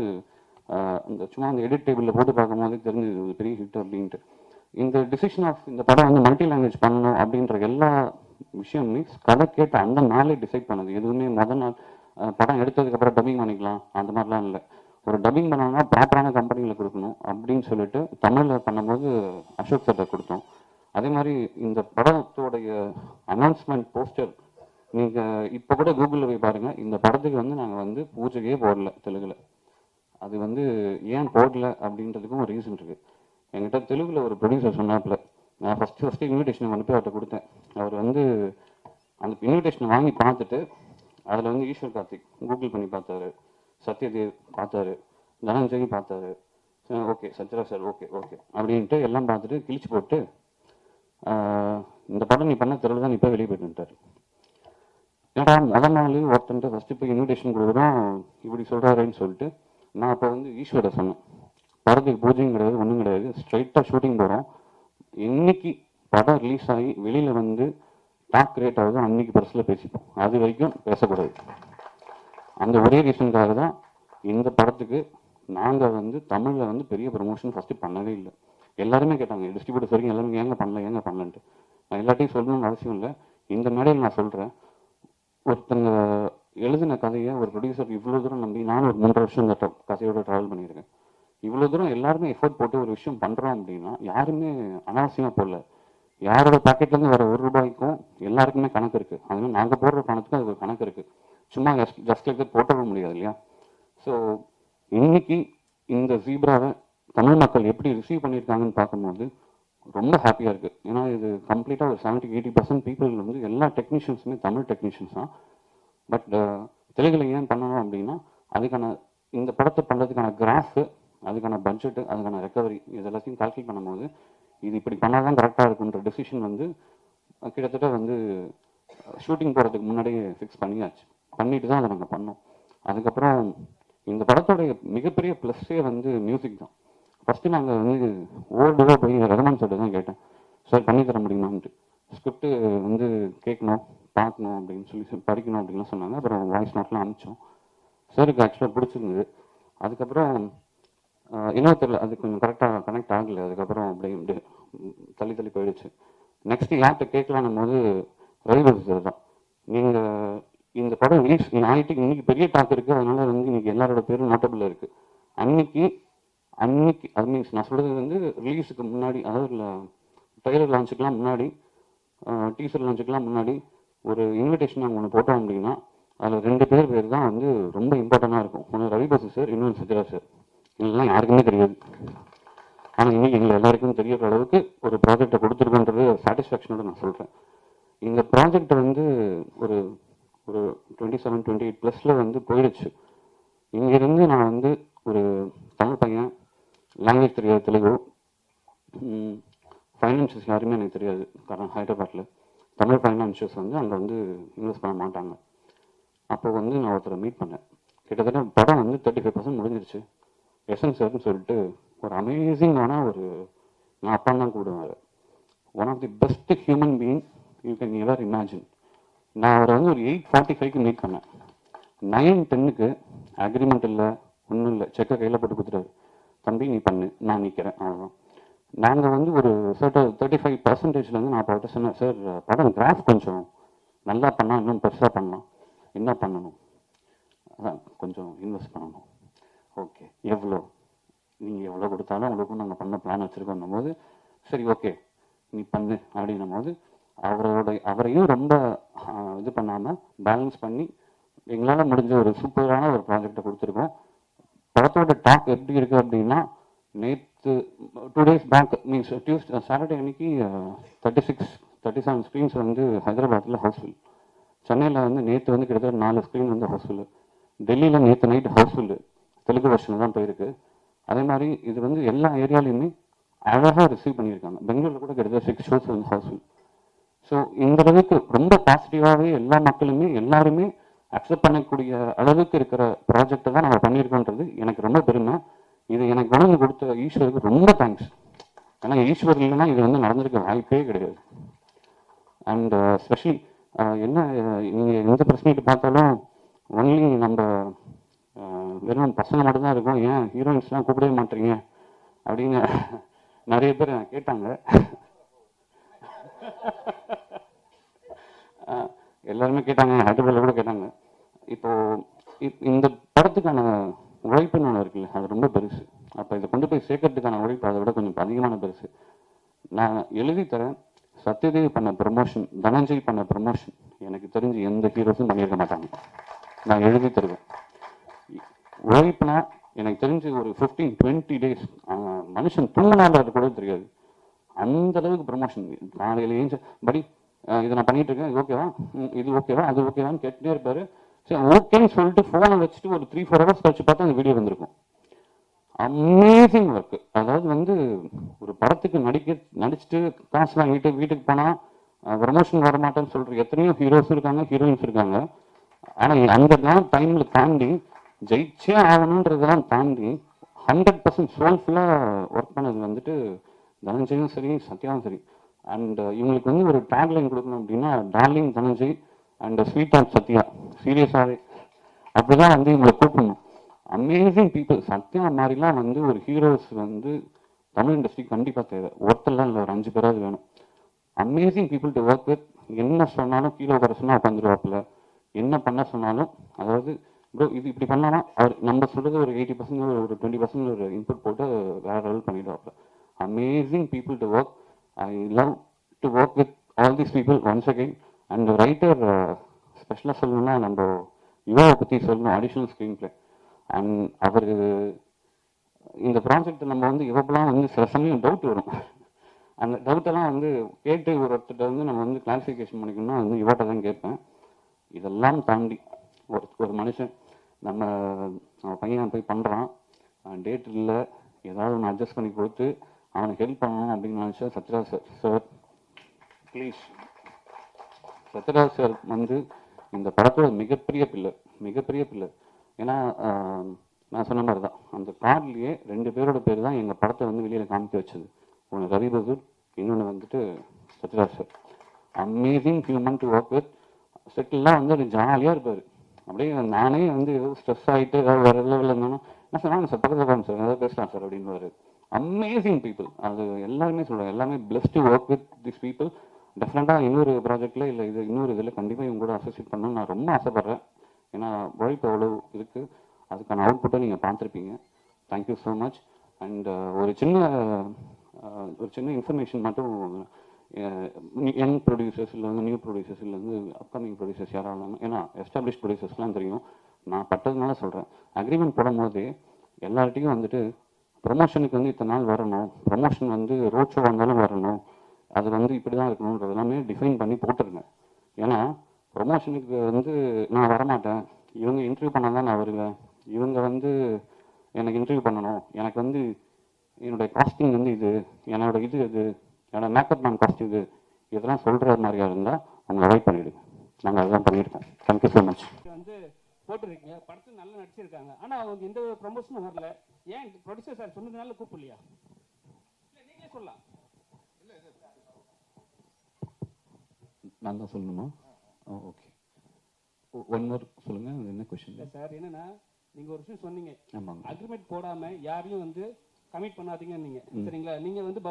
இந்த சும்மா அந்த எடிட் டேபிளில் போட்டு பார்க்கும்போது தெரிஞ்சது ஒரு பெரிய ஹிட் அப்படின்ட்டு. இந்த டிசிஷன் ஆஃப் இந்த படம் வந்து மல்டி லாங்குவேஜ் பண்ணணும் அப்படின்ற எல்லா விஷயமுமே கதை கேட்ட அந்த நாளே டிசைட் பண்ணது. எதுவுமே முதல் நாள் படம் எடுத்ததுக்கப்புறம் டப்பிங் பண்ணிக்கலாம் அந்த மாதிரிலாம் இல்லை. ஒரு டப்பிங் பண்ணோம்னா ப்ராப்பரான கம்பெனியில் கொடுக்கணும் அப்படின்னு சொல்லிட்டு தமிழில் பண்ணும்போது அசோக் சார்ட்ட கொடுத்தோம். அதே மாதிரி இந்த படத்தோடைய அனௌன்ஸ்மெண்ட் போஸ்டர் நீங்கள் இப்போ கூட கூகுளில் போய் பாருங்கள். இந்த படத்துக்கு வந்து நாங்கள் வந்து பூஜைக்கே போடல தெலுங்கில். அது வந்து ஏன் போடல அப்படின்றதுக்கும் ஒரு ரீசன் இருக்குது. என்கிட்ட தெலுங்குல ஒரு ப்ரொடியூசர் சொன்னாப்புல, நான் ஃபஸ்ட்டு இன்விடேஷன் கொண்டு போய் அவர்கிட்ட கொடுத்தேன். அவர் வந்து அந்த இன்விடேஷனை வாங்கி பார்த்துட்டு அதில் வந்து ஈஸ்வர் கார்த்திக் கூகுள் பண்ணி பார்த்தாரு, சத்யதேவ் பார்த்தாரு, தனஞ்சயி பார்த்தாரு, okay Sathyaraj sir okay okay அப்படின்ட்டு எல்லாம் பார்த்துட்டு கிழிச்சு போட்டு இந்த படம் நீ பண்ண தெரியல தான் இப்போ வெளியே போயிட்டுட்டார். ஏன்னா முதல் நாள் ஒருத்தன்ட்டு ஃபஸ்ட்டு போய் இன்விடேஷன் கொடுக்குறோம் இப்படி சொல்கிறாருன்னு சொல்லிட்டு நான் அப்போ வந்து ஈஸ்வரை சொன்னேன், படத்துக்கு பூஜையும் கிடையாது ஒன்றும் கிடையாது, ஸ்ட்ரைட்டாக ஷூட்டிங் போகிறோம். இன்னைக்கு படம் ரிலீஸ் ஆகி வெளியில் வந்து டாக் கிரியேட் ஆகுது, அன்னைக்கு பர்ஸில் பேசிப்போம், அது வரைக்கும் பேசக்கூடாது. அந்த ஒரே ரீசனுக்காக தான் இந்த படத்துக்கு நாங்கள் வந்து தமிழில் வந்து பெரிய ப்ரமோஷன் ஃபஸ்ட்டு பண்ணவே இல்லை. எல்லாருமே கேட்டாங்க, டிஸ்ட்ரிபியூட்டர்ஸ் வரைக்கும் எல்லாருமே ஏங்க பண்ணலன்ட்டு. நான் எல்லாத்தையும் சொல்லணும்னு அவசியம் இல்லை. இந்த மேடையில் நான் சொல்கிறேன், ஒருத்தங்க எழுதின கதையை ஒரு ப்ரொடியூசர் இவ்வளோ தூரம் நம்பி, நானும் ஒரு 3 வருஷம் இந்த கதையோட ட்ராவல் பண்ணியிருக்கேன். இவ்வளோ தூரம் எல்லாருமே எஃபோர்ட் போட்டு ஒரு விஷயம் பண்ணுறோம் அப்படின்னா யாருமே அனாவசியமாக போடல. யாரோட பாக்கெட்லேருந்து வர ₹1 எல்லாருக்குமே கணக்கு இருக்குது. அதுமாதிரி நாங்கள் போடுற பணத்துக்கு அது ஒரு கணக்கு இருக்குது. சும்மா ஜஸ்ட் லைக் போட்டவே முடியாது இல்லையா? ஸோ இன்னைக்கு இந்த ஜீப்ராவை தமிழ் மக்கள் எப்படி ரிசீவ் பண்ணியிருக்காங்கன்னு பார்க்கும்போது ரொம்ப ஹாப்பியாக இருக்குது. ஏன்னா இது கம்ப்ளீட்டாக ஒரு 70-80% பீப்புள் வந்து எல்லா டெக்னீஷியன்ஸுமே தமிழ் டெக்னீஷியன்ஸ் தான். பட் தெலுங்குல ஏன் பண்ணணும் அப்படின்னா அதுக்கான இந்த படத்தை பண்ணுறதுக்கான கிராஃபு, அதுக்கான பட்ஜெட்டு, அதுக்கான ரெக்கவரி இது எல்லாத்தையும் கால்குலேட் பண்ணும்போது இது இப்படி பண்ணால் தான் கரெக்டாக இருக்குன்ற டெசிஷன் வந்து கிட்டத்தட்ட வந்து ஷூட்டிங் போகிறதுக்கு முன்னாடியே ஃபிக்ஸ் பண்ணிட்டு தான் அதை நாங்கள் பண்ணோம். அதுக்கப்புறம் இந்த படத்தோடைய மிகப்பெரிய ப்ளஸ்ஸே வந்து மியூசிக் தான். ஃபஸ்ட்டு நாங்கள் வந்து ஓல்டுவாக போய் ரஹ்மான் சார்ட்டு தான் கேட்டேன், சார் பண்ணி தர முடியுமான்ட்டு. ஸ்கிரிப்டு வந்து கேட்கணும், பார்க்கணும் அப்படின்னு சொல்லி படிக்கணும் அப்படின்லாம் சொன்னாங்க. அப்புறம் வாய்ஸ் நோட்லாம் அனுப்பிச்சோம். சாருக்கு ஆக்சுவலாக பிடிச்சிருந்தது. அதுக்கப்புறம் இன்னொருத்தர் அது கொஞ்சம் கரெக்டாக கனெக்ட் ஆகலை. அதுக்கப்புறம் அப்படியே தள்ளி போயிடுச்சு. நெக்ஸ்ட்டு யார்கிட்ட கேட்கலான்னும் போது ரவிவர்தி சார் தான், நீங்கள் இந்த படம் ரிலீஸ் ஆகிட்டு இன்னைக்கு பெரிய டாக் இருக்குது, அதனால வந்து இன்னைக்கு எல்லாரோட பேரும் நோட்டபிள் இருக்குது. அன்னைக்கு அது மீன்ஸ் நான் சொல்கிறது வந்து ரிலீஸுக்கு முன்னாடி, அதாவது ட்ரெய்லர் லான்ச்சுக்கெலாம் முன்னாடி, டீசர் லான்ச்சுக்கெலாம் முன்னாடி ஒரு இன்விடேஷன் நாங்கள் ஒன்று போட்டோம் அப்படின்னா அதில் 2 பேர் தான் வந்து ரொம்ப இம்பார்ட்டண்ட்டாக இருக்கும். ஒன்று ரவி பாசு சார், இன்னொன்று சத்யராஜ் சார். இதெல்லாம் யாருக்குமே தெரியாது. ஆனால் இன்னைக்கு எங்களை எல்லாருக்கும் தெரியற அளவுக்கு ஒரு ப்ராஜெக்டை கொடுத்துருக்கோன்றது சாட்டிஸ்ஃபேக்ஷனோட நான் சொல்கிறேன். இந்த ப்ராஜெக்ட் வந்து ஒரு ஒரு 27-28+ வந்து போயிடுச்சு. இங்கேருந்து நான் வந்து ஒரு தமிழ் பையன், லாங்குவேஜ் தெரியாது தெலுங்கு, ஃபைனான்ஷியஸ் யாருமே எனக்கு தெரியாது. காரணம் ஹைதராபாத்தில் தமிழ் ஃபைனான்ஷியஸ் வந்து அங்கே வந்து இன்வெஸ்ட் பண்ண மாட்டாங்க. அப்போ வந்து நான் ஒருத்தரை மீட் பண்ணேன். கிட்டத்தட்ட படம் வந்து 35% முடிஞ்சிருச்சு. எஸ்என் சார்னு சொல்லிட்டு ஒரு அமேசிங்கான ஒரு, நான் அப்பா தான் கூப்பிடுவார், one of the best human being you can ever imagine. நான் அவரை வந்து ஒரு 8:45க்கு மீட் பண்ணேன். 9:10க்கு அக்ரிமெண்ட் இல்லை, ஒன்றும் இல்லை, செக்கை கையில் போட்டு கொடுத்துட்டாரு. தம்பி நீ பண்ணு, நான் நிற்கிறேன், அவ்வளோதான். நாங்கள் வந்து ஒரு 35%, நான் பார்த்து சொன்னேன், சார் படம் கிராஃப் கொஞ்சம் நல்லா பண்ணால் இன்னும் பெருசாக பண்ணலாம், என்ன பண்ணணும்? அதான் கொஞ்சம் இன்வெஸ்ட் பண்ணணும். ஓகே, எவ்வளோ? நீங்கள் எவ்வளோ கொடுத்தாலும் உங்களுக்கும் நாங்கள் பண்ண பிளான் வச்சுருக்கோம் போது, சரி ஓகே நீ பண்ணு அப்படின்னும் போது அவரையும் ரொம்ப இது பண்ணாமல் பேலன்ஸ் பண்ணி எங்களால் முடிஞ்ச ஒரு சூப்பரான ஒரு ப்ராஜெக்டை கொடுத்துருக்கோம். படத்தோட டாக் எப்படி இருக்குது அப்படின்னா, நேற்று 2 days பேக் மீன்ஸ் சாட்டர்டே அன்னைக்கு 36-37 ஸ்க்ரீன்ஸ் வந்து ஹைதராபாத்தில் ஹவுஸ்ஃபுல். சென்னையில் வந்து நேற்று வந்து கிட்டத்தட்ட 4 ஸ்க்ரீன் வந்து ஹவுஸ்ஃபுல்லு. டெல்லியில் நேற்று நைட் ஹவுஸ்ஃபுல்லு, தெலுங்கு வெர்ஷனில் தான் போயிருக்கு. அதே மாதிரி இது வந்து எல்லா ஏரியாலையுமே அழகாக ரிசீவ் பண்ணியிருக்காங்க. பெங்களூரில் கூட கிட்டத்தட்ட 6 shows வந்து ஹவுஸ்ஃபுல். ஸோ இந்த அளவுக்கு ரொம்ப பாசிட்டிவாகவே எல்லா மக்களுமே எல்லாருமே அக்செப்ட் பண்ணக்கூடிய அளவுக்கு இருக்கிற ப்ராஜெக்டை தான் நம்ம பண்ணியிருக்கோன்றது எனக்கு ரொம்ப பெருமை. இது எனக்கு உணர்ந்து கொடுத்த ஈஸ்வருக்கு ரொம்ப தேங்க்ஸ். ஏன்னா ஈஸ்வர் இல்லைன்னா இது வந்து நடந்திருக்க வாய்ப்பே கிடையாது. அண்ட் ஸ்பெஷலி என்ன, நீங்கள் எந்த பிரச்சனைக்கு பார்த்தாலும் ஒன்லி நம்ம வெறும் பசங்க மட்டும்தான் இருக்கும், ஏன் ஹீரோயின்ஸ்லாம் கூப்பிடவே மாட்டீங்க அப்படின்னு நிறைய பேர் கேட்டாங்க. எல்லாருமே கேட்டாங்க, ஹைதராபாத்தில் கூட கேட்டாங்க. இப்போ இந்த படத்துக்கான உழைப்புன்னு ஒன்று இருக்குல்ல, அது ரொம்ப பெருசு. அப்போ இதை கொண்டு போய் சேர்க்கறதுக்கான உழைப்பு அதை விட கொஞ்சம் அதிகமான பெருசு. நான் எழுதி தரேன், சத்யதேவ் பண்ண ப்ரமோஷன், தனஞ்சய் பண்ண ப்ரமோஷன் எனக்கு தெரிஞ்சு எந்த ஹீரோஸும் பண்ணியிருக்க மாட்டாங்க. நான் எழுதி தருவேன். உழைப்புனா எனக்கு தெரிஞ்சு ஒரு 15-20 days மனுஷன் தூங்கினாலும் கூட தெரியாது. அந்த அளவுக்கு ப்ரமோஷன். காலையில் ஏஞ்ச படி இதை நான் பண்ணிட்டு இருக்கேன், இது ஓகேவா, இது ஓகேவா, அது ஓகேவான்னு கேட்டுட்டே இருப்பாரு. சரி ஓகேன்னு சொல்லிட்டு ஃபோனை வச்சுட்டு ஒரு 3-4 hours கழிச்சு பார்த்தா அந்த வீடியோ வந்திருக்கும். Amazing work. அதாவது வந்து ஒரு படத்துக்கு நடிச்சுட்டு காசு வாங்கிட்டு வீட்டுக்கு போனால் ப்ரமோஷன் வரமாட்டேன்னு சொல்கிற எத்தனையோ ஹீரோஸ் இருக்காங்க, ஹீரோயின்ஸ் இருக்காங்க. ஆனால் அந்த டைமில் தாண்டி ஜெயிச்சே ஆகணுன்றதெல்லாம் தாண்டி 100% சோல்ஃபுல்லாக ஒர்க் பண்ணது வந்துட்டு தனஞ்சயும் சரி, சத்யாவும் சரி. அண்ட் இவங்களுக்கு வந்து ஒரு டேக்லைன் கொடுக்கணும் அப்படின்னா, darling Dhananjay and sweet of Sathya. சீரியஸாகவே அப்படிதான் வந்து இவங்களை கூப்பிடணும். Amazing people. சத்யா மாதிரிலாம் வந்து ஒரு ஹீரோஸ் வந்து தமிழ் இண்டஸ்ட்ரி கண்டிப்பாக தேவை. ஒருத்தர்லாம் இல்லை, ஒரு 5 பேராவது வேணும். Amazing people to work with. என்ன சொன்னாலும் கீழே உட்கார சொன்னால் உட்காந்துருவாப்புல, என்ன பண்ண சொன்னாலும், அதாவது ப்ரோ இது இப்படி பண்ணாலும் அவர் நம்ம சொல்கிறது ஒரு 80% ஒரு 20% ஒரு இன்புட் போட்டு வேற லெவல் பண்ணிடுவாப்புல. Amazing people to work. I love to work with all these people once again. And writer ஸ்பெஷலாக சொல்லணும்னா நம்ம யுவாவை பற்றி சொல்லணும், அடிஷ்னல் ஸ்க்ரீன் பிளே. அண்ட் அவர் இந்த ப்ராஜெக்ட் நம்ம வந்து இவப்பெல்லாம் வந்து சில சமயம் டவுட் வரும். அந்த டவுட்டெல்லாம் வந்து கேட்டு ஒருத்தர்கிட்ட வந்து நம்ம வந்து கிளாரிஃபிகேஷன் பண்ணிக்கணும்னா வந்து இவர்கிட்ட தான் கேட்பேன். இதெல்லாம் தாண்டி ஒரு மனுஷன் நம்ம பையன் போய் பண்ணுறான், டேட் இல்லை, ஏதாவது ஒன்று அட்ஜஸ்ட் பண்ணி கொடுத்து அவனுக்கு ஹெல்ப் பண்ணணும் அப்படின்னு நினச்சா Sathyaraj sir please. Sathyaraj sir வந்து இந்த படத்தோட மிகப்பெரிய பில்லர். ஏன்னா நான் சொன்ன மாதிரி தான் அந்த கார்ட்லேயே 2 பேரோட பேர் தான் எங்கள் படத்தை வந்து வெளியில் காமிக்க வச்சது. ஒன்று ரவி பகதூர், இன்னொன்று வந்துட்டு Sathyaraj sir. Amazing human to work with. செட்டில்லாம் வந்து அது ஜாலியாக இருப்பார். அப்படியே நானே வந்து ஏதோ ஸ்ட்ரெஸ் ஆகிட்டு ஏதாவது வேறு லெவலில் இருந்தாலும் என்ன சொன்னாங்க சார், பக்கத்தில் உட்காந்து சார் ஏதாவது பேசலாம் சார் அப்படின்னு. Amazing people. அது எல்லாருமே சொல்கிறாங்க, எல்லாமே plus to work with this people. டெஃபினட்டாக இன்னொரு ப்ராஜெக்டில் இல்லை இது இன்னொரு இதில் கண்டிப்பாக இவங்க கூட அசோசியேட் பண்ணணும்னு நான் ரொம்ப ஆசைப்பட்றேன். ஏன்னா உழைப்பு அவ்வளோ இருக்குது, அதுக்கான அவுட்புட்டை நீங்கள் பார்த்துருப்பீங்க. Thank you so much. அண்ட் ஒரு சின்ன இன்ஃபர்மேஷன் மட்டும், யங் ப்ரொடியூசர்ஸ் இல்லை வந்து நியூ ப்ரொடியூசர்ஸ் இல்லை வந்து அப்கமிங் ப்ரொடியூசர்ஸ் யாராக இருந்தாலும், ஏன்னா எஸ்டாப்ளிஷ் ப்ரொடியூசர்ஸ்லாம் தெரியும். நான் பட்டதுனால சொல்கிறேன், அக்ரிமெண்ட் போடும்போது எல்லார்ட்டையும் வந்துட்டு ப்ரொமோஷனுக்கு வந்து இத்தனை நாள் வரணும், ப்ரொமோஷன் வந்து ரோட் ஷோ வந்தாலும் வரணும், அது வந்து இப்படி தான் இருக்கணுன்றது எல்லாமே டிஃபைன் பண்ணி போட்டுருங்க. ஏன்னா ப்ரொமோஷனுக்கு வந்து நான் வரமாட்டேன், இவங்க இன்டர்வியூ பண்ணால் தான் நான் வருவேன், இவங்க வந்து எனக்கு இன்டர்வியூ பண்ணணும், எனக்கு வந்து என்னுடைய காஸ்டிங் வந்து இது, என்னோட இது என்னோட மேக்கப் மேன் காஸ்ட் இதெல்லாம் சொல்கிற மாதிரியா இருந்தால் அவங்க அவாய்ட் பண்ணிவிடுங்க. நாங்கள் அதுதான் பண்ணியிருக்கோம். Thank you so much. வந்து போட்டிருக்கீங்க, படத்தில் நல்லா நடிச்சிருக்காங்க, ஆனால் அவங்க எந்த ப்ரொமோஷனும் வரல. ஏன் ப்ரொடியூசர் சார் சொன்னதுனால கூப்பிடலையா? இல்லை நீங்களே சொல்லலாம். நான் தான் சொல்லணுமா? ஓகே, ஒன் மோர் சொல்லுங்கள். அது என்ன கொஸ்டின்? இல்லை சார், என்னன்னா நீங்கள் ஒரு விஷயம் சொன்னீங்க, ஆமாங்க. அக்ரிமெண்ட் போடாமல் யாரையும் வந்து கமிட் பண்ணாதீங்கன்னு நீங்கள், சரிங்களா? நீங்கள் வந்து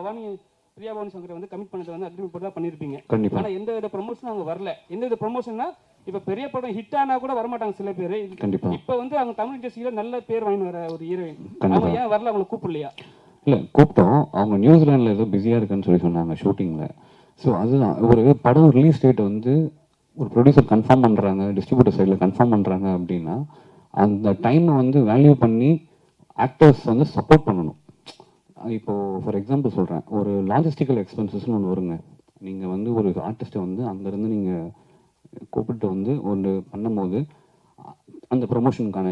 பிரியா பவானி சங்கரை வந்து கமிட் பண்ணதை வந்து அக்ரிமெண்ட் போட்டு தான் பண்ணியிருப்பீங்க. கண்டிப்பாக. ஆனால் எந்த வித ப்ரொமோஷனும் அவங்க வரல. எந்த வித ப்ரொமோஷன்னா இப்போ பெரிய படம் ஹிட் ஆனால் கூட வரமாட்டாங்க சில பேர். கண்டிப்பாக. இப்போ வந்து அவங்க தமிழ் இண்டஸ்ட்ரியில் நல்ல பேர் வாங்கி வர ஒரு ஹீரோயின், கண்டிப்பா. அவங்க ஏன் வரல? அவங்களை கூப்பிடலையா? இல்லை, கூப்பிட்டோம். அவங்க நியூசிலாண்டில் ஏதோ பிஸியாக இருக்குன்னு சொல்லி சொன்னாங்க ஷூட்டிங்கில். ஸோ அதுதான், ஒரு படம் ரிலீஸ் டேட் வந்து ஒரு ப்ரொடியூசர் கன்ஃபார்ம் பண்ணுறாங்க, டிஸ்ட்ரிபியூட்டர் சைடில் கன்ஃபார்ம் பண்ணுறாங்க அப்படின்னா அந்த டைமை வந்து வேல்யூ பண்ணி ஆக்டர்ஸ் வந்து சப்போர்ட் பண்ணணும். இப்போது ஃபார் எக்ஸாம்பிள் சொல்கிறேன், ஒரு லாஜிஸ்டிக்கல் எக்ஸ்பென்சஸ்னு ஒன்று வருங்க. நீங்கள் வந்து ஒரு ஆர்டிஸ்ட்டை வந்து அங்கேருந்து நீங்கள் கூப்பிட்டு வந்து ஒன்று பண்ணும்போது அந்த ப்ரொமோஷனுக்கான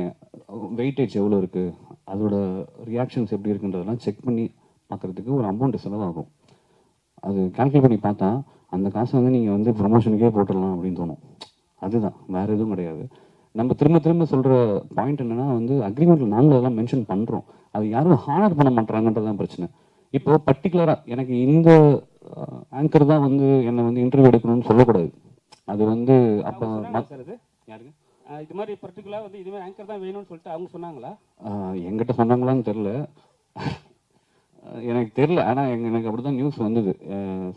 வெயிட்டேஜ் எவ்வளோ இருக்குது, அதோட ரியாக்ஷன்ஸ் எப்படி இருக்குன்றதெல்லாம் செக் பண்ணி பார்க்குறதுக்கு ஒரு அமௌண்ட் செலவாகும். அது கால்குலேட் பண்ணி பார்த்தா அந்த காசை வந்து நீங்கள் வந்து ப்ரொமோஷனுக்கே போட்டுடலாம் அப்படின்னு தோணும். அதுதான், வேறு எதுவும் கிடையாது. நம்ம திரும்ப திரும்ப சொல்கிற பாயிண்ட் என்னென்னா வந்து அக்ரிமெண்ட்டில் நாங்களும் அதெல்லாம் மென்ஷன் பண்ணுறோம், அது யாரும் ஹானர் பண்ண மாட்டாங்கன்றதான் பிரச்சனை. இப்போ பர்டிகுலராக எனக்கு இந்த ஆங்கர் தான் வந்து என்னை வந்து இன்டர்வியூ எடுக்கணும்னு சொல்லக்கூடாது. அது வந்து அப்போ சார் அது யாருங்க இது மாதிரி பர்டிகுலராக வந்து இதுமாதிரி ஆங்கர் தான் வேணும்னு சொல்லிட்டு அவங்க சொன்னாங்களா? எங்கிட்ட சொன்னாங்களான்னு தெரில, எனக்கு தெரில. ஆனால் எனக்கு அப்படி தான் நியூஸ் வந்தது,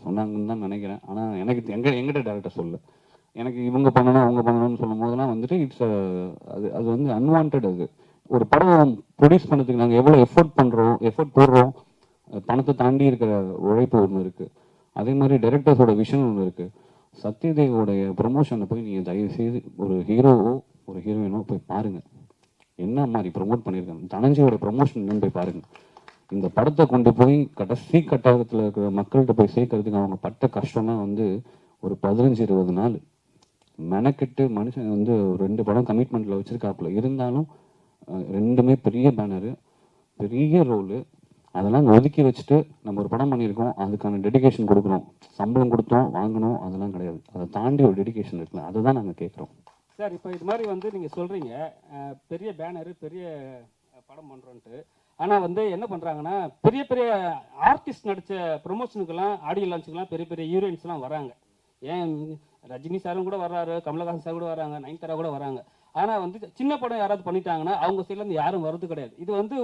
சொன்னாங்கன்னு தான் நினைக்கிறேன். ஆனால் எனக்கு எங்கிட்ட டேரக்டாக சொல்ல, எனக்கு இவங்க பண்ணணும் அவங்க பண்ணணும்னு சொல்லும் போதெல்லாம் வந்துட்டு இட்ஸ் அது வந்து அன்வான்ட். அது ஒரு படம் ப்ரொடியூஸ் பண்ணுறதுக்கு நாங்கள் எவ்வளோ எஃபோர்ட் போடுறோம், பணத்தை தாண்டி இருக்கிற உழைப்பு ஒன்று இருக்குது. அதே மாதிரி டைரக்டர்ஸோட விஷன் ஒன்று இருக்குது. சத்யதேவோடைய ப்ரொமோஷனை போய் நீங்கள் தயவுசெய்து ஒரு ஹீரோவோ ஒரு ஹீரோயினோ போய் பாருங்கள், என்ன மாதிரி ப்ரொமோட் பண்ணியிருக்காங்க. தனஞ்சயோட ப்ரொமோஷன் என்னன்னு போய் பாருங்கள். இந்த படத்தை கொண்டு போய் கடைசி கட்டாயத்தில் இருக்கிற மக்கள்கிட்ட போய் சேர்க்கறதுக்கு அவங்க பட்ட கஷ்டம்னா வந்து ஒரு 15-20 நாள் மெனக்கெட்டு மனுஷன் வந்து 2 படம் கமிட்மெண்ட்டில் வச்சுருக்காப்புல. இருந்தாலும் ரெண்டுமே பெரிய பேனரு, பெரிய ரோலு, அதெல்லாம் ஒதுக்கி வச்சுட்டு நம்ம ஒரு படம் பண்ணியிருக்கோம், அதுக்கான டெடிகேஷன் கொடுக்கணும். சம்பளம் கொடுத்தோம் வாங்கணும் அதெல்லாம் கிடையாது, அதை தாண்டி ஒரு டெடிகேஷன் இருக்குல்ல, அதை தான் நாங்கள் கேட்குறோம். சார் இப்போ இது மாதிரி வந்து நீங்கள் சொல்கிறீங்க பெரிய பேனரு பெரிய படம் பண்ணுறோன்ட்டு, ஆனால் வந்து என்ன பண்ணுறாங்கன்னா பெரிய பெரிய ஆர்டிஸ்ட் நடித்த ப்ரொமோஷனுக்கெல்லாம் ஆடியோ லான்ச்சுக்கெல்லாம் பெரிய பெரிய ஹீரோயின்ஸ்லாம் வராங்க. ஏன் ரஜினி சாரும் கூட வர்றாரு, கமலஹாசன் சார் கூட வராங்க, நயன்தாரா கூட வராங்க. ஆனால் வந்து சின்ன படம் யாராவது பண்ணிட்டாங்கன்னா அவங்க சைட்லேருந்து யாரும் வர்றது கிடையாது. இது வந்து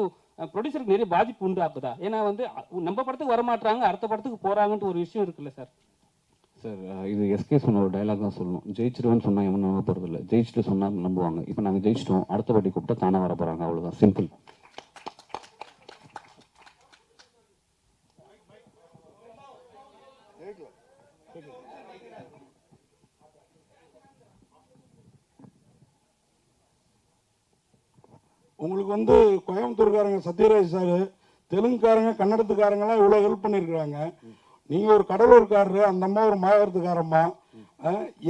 ப்ரொடியூசருக்கு நிறைய பாதிப்பு உண்டாக்குதா? ஏன்னா வந்து நம்ம படத்துக்கு வரமாட்டாங்க, அடுத்த படத்துக்கு போகிறாங்கன்ட்டு ஒரு விஷயம் இருக்குல்ல சார்? சார் இது எஸ்கே சொன்ன ஒரு டைலாக் தான் சொல்லணும், ஜெயிச்சிருவேன்னு சொன்னால் எவனும் நம்ப போகிறது இல்லை, ஜெயிச்சுட்டு சொன்னால் நம்புவாங்க. இப்போ நாங்கள் ஜெயிச்சிட்டோம், அடுத்த வாட்டி கூப்பிட்டா தானே வர போகிறாங்க, அவ்வளோதான், சிம்பிள். உங்களுக்கு வந்து கோயம்புத்தூர்காரங்க சத்யராஜ் சார், தெலுங்குக்காரங்க கன்னடத்துக்காரங்களாம் இவ்வளோ ஹெல்ப் பண்ணியிருக்கிறாங்க. நீங்கள் ஒரு கடலூர்காரரு, அந்த அம்மா ஒரு மாயவரத்துக்காரம்மா,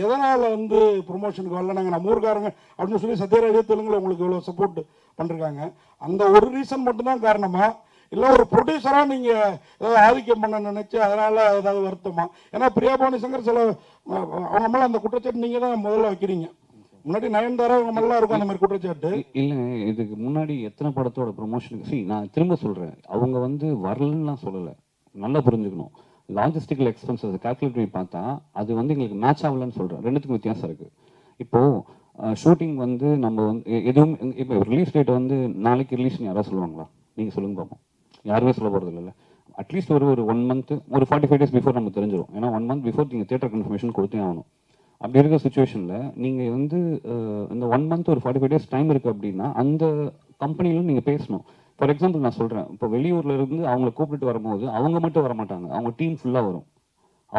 எதனால் வந்து ப்ரொமோஷனுக்கு வரல, நாங்கள் நம்ம ஊருக்காரங்க அப்படின்னு சொல்லி சத்யராஜே தெலுங்குல உங்களுக்கு இவ்வளோ சப்போர்ட் பண்ணிருக்காங்க. அந்த ஒரு ரீசன் மட்டும்தான் காரணமா, இல்லை ஒரு ப்ரொடியூசராக நீங்கள் ஏதாவது ஆதிக்கம் பண்ண நினைச்சு அதனால் ஏதாவது வருத்தமா? ஏன்னா பிரியா பவானி சங்கர் சில அவங்க மேலே அந்த குற்றச்சாட்டு நீங்கள் தான் முதல்ல வைக்கிறீங்க. முன்னாடி நயன்தாரா அவங்க நல்லா இருக்கும் அந்த மாதிரி குற்றச்சாட்டு. இல்லைங்க, இதுக்கு முன்னாடி எத்தனை படத்தோட ப்ரொமோஷனுக்கு நான் திரும்ப சொல்கிறேன், அவங்க வந்து வரலன்னுலாம் சொல்லலை, நல்லா புரிஞ்சுக்கணும். லாஜிஸ்டிக்கல் எக்ஸ்பென்சஸ் கால்குலேட் பண்ணி பார்த்தா அது வந்து எங்களுக்கு மேட்ச் ஆகலன்னு சொல்கிறேன். ரெண்டுத்துக்கும் வித்தியாசம் இருக்குது. இப்போது ஷூட்டிங் வந்து நம்ம வந்து எதுவும் இப்போ ரிலீஸ் டேட் வந்து நாளைக்கு ரிலீஸ்னு யாராவது சொல்லுவாங்களா? நீங்கள் சொல்லுங்க பார்ப்போம். யாருமே சொல்ல போகிறது இல்லை. அட்லீஸ்ட் ஒரு 1 மந்த், ஒரு 45 days பிஃபோர் நம்ம தெரிஞ்சிடும். ஏன்னா 1 month பிஃபோர் நீங்கள் தியேட்டர் கன்ஃபர்மேஷன் கொடுத்தே ஆகணும். அப்படி இருக்கிற சுச்சுவேஷனில் நீங்கள் வந்து இந்த 1 month ஒரு 45 days டைம் இருக்குது அப்படின்னா அந்த கம்பெனிலும் நீங்கள் பேசணும். ஃபார் எக்ஸாம்பிள் நான் சொல்கிறேன், இப்போ வெளியூரில் இருந்து அவங்கள கூப்பிட்டு வரும்போது அவங்க மட்டும் வர மாட்டாங்க, அவங்க டீம் ஃபுல்லாக வரும்.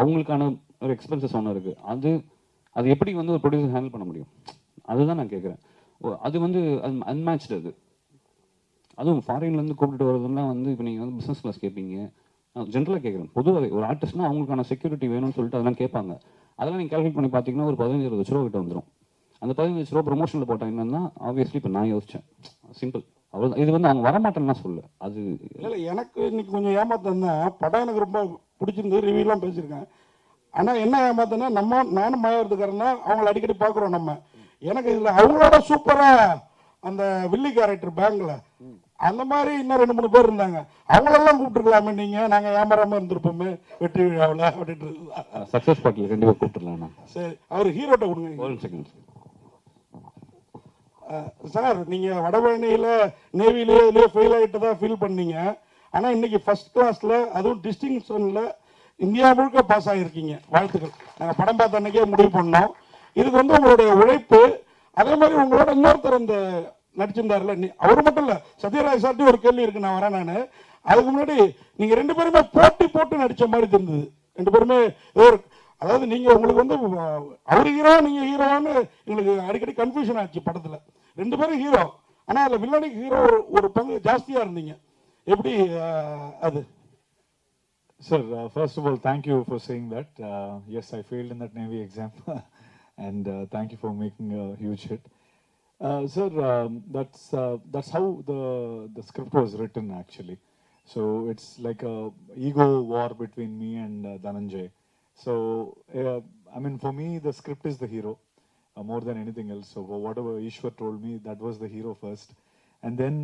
அவங்களுக்கான ஒரு எக்ஸ்பென்சஸ் ஒன்று இருக்குது. அது எப்படி வந்து ஒரு ப்ரொடியூசர் ஹேண்டில் பண்ண முடியும், அதுதான் நான் கேட்குறேன். அது வந்து அன்மேட்ச்டு. அதுவும் ஃபாரின்லேருந்து கூப்பிட்டு வரதுலாம் வந்து இப்போ நீங்கள் வந்து பிஸ்னஸ் கிளாஸ் கேட்பீங்க. ஜென்ரலாக கேட்குறேன், பொதுவாக ஒரு ஆர்டிஸ்ட்னா அவங்களுக்கான செக்யூரிட்டி வேணும்னு சொல்லிட்டு அதெல்லாம் கேட்பாங்க. அதெல்லாம் நீங்கள் கால்குலேட் பண்ணி பார்த்தீங்கன்னா ஒரு 15-20 லட்ச ரூபா கிட்ட வந்துடும். அந்த 15 லட்ச ரூபா ப்ரொமோஷனில் போட்டால் என்னன்னா ஆப்வியஸ்லி இப்போ நான் யோசித்தேன், சிம்பிள் அவ்வளோ. இது வந்து அவங்க வரமாட்டேன்னா சொல்லு, அது இல்லை எனக்கு இன்னைக்கு கொஞ்சம் ஏமாத்தம் தான். படம் எனக்கு ரொம்ப பிடிச்சிருந்து ரிவ்யூலாம் பேசியிருக்கேன். ஆனால் என்ன ஏமாத்தனா, நானும் மாயவரத்துக்காரன்னா அவங்கள அடிக்கடி பார்க்குறோம் நம்ம. எனக்கு இதில் அவங்களோட சூப்பராக அந்த வில்லி கேரக்டர் பேங்கில் அந்த மாதிரி இன்னும் 2-3 பேர் இருந்தாங்க. அவங்களெல்லாம் கூப்பிட்டுருக்கலாமே நீங்கள், நாங்கள் ஏமாறாமல் இருந்திருப்போமே வெற்றி விழாவில் அப்படின்ட்டு. சக்ஸஸ் பார்ட்டியில் கண்டிப்பாக கூப்பிட்டுருலாம். சரி, அவர் ஹீரோட்ட கொடுங்க. ஒரு செகண்ட் சார், நீங்கள் வடபழனியில் நேவிலேயே இதுலேயே ஃபெயில் ஆகிட்டு தான் ஃபீல் பண்ணீங்க. ஆனால் இன்னைக்கு ஃபர்ஸ்ட் கிளாஸில் அதுவும் டிஸ்டிங்ஷனில் இந்தியா முழுக்க பாஸ் ஆகியிருக்கீங்க. வாழ்த்துக்கள். நாங்கள் படம் பார்த்த அன்னைக்கே முடிவு பண்ணோம். இதுக்கு வந்து உங்களுடைய உழைப்பு, அதே மாதிரி உங்களோட இன்னொருத்தர் இந்த நடிச்சிருந்தாருல, அவர் மட்டும் இல்லை, சத்யராஜ் சார்ட்டி ஒரு கேள்வி இருக்கு, நான் வரேன். நான் அதுக்கு முன்னாடி நீங்கள் 2 பேருமே போட்டு நடித்த மாதிரி இருந்தது. 2 பேருமே ஏதோ ஒரு, அதாவது நீங்கள் உங்களுக்கு வந்து அவர் ஹீரோ நீங்கள் ஹீரோன்னு எங்களுக்கு அடிக்கடி கன்ஃபியூஷன் ஆச்சு படத்தில். 2 பேரும் ஹீரோ, ஆனால் அதில் வில்லனுக்கு ஹீரோ ஒரு பங்கு ஜாஸ்தியாக இருந்தீங்க. எப்படி அது? Sir, first of all, thank you for saying that. Yes, I failed in that Navy exam, and thank you for making a huge hit. Sir, that's how the script was written actually. So it's like a ego war between me and Dhananjay. So I mean, for me, the script is the hero more than anything else. So whatever Ishwar told me, that was the hero first, and then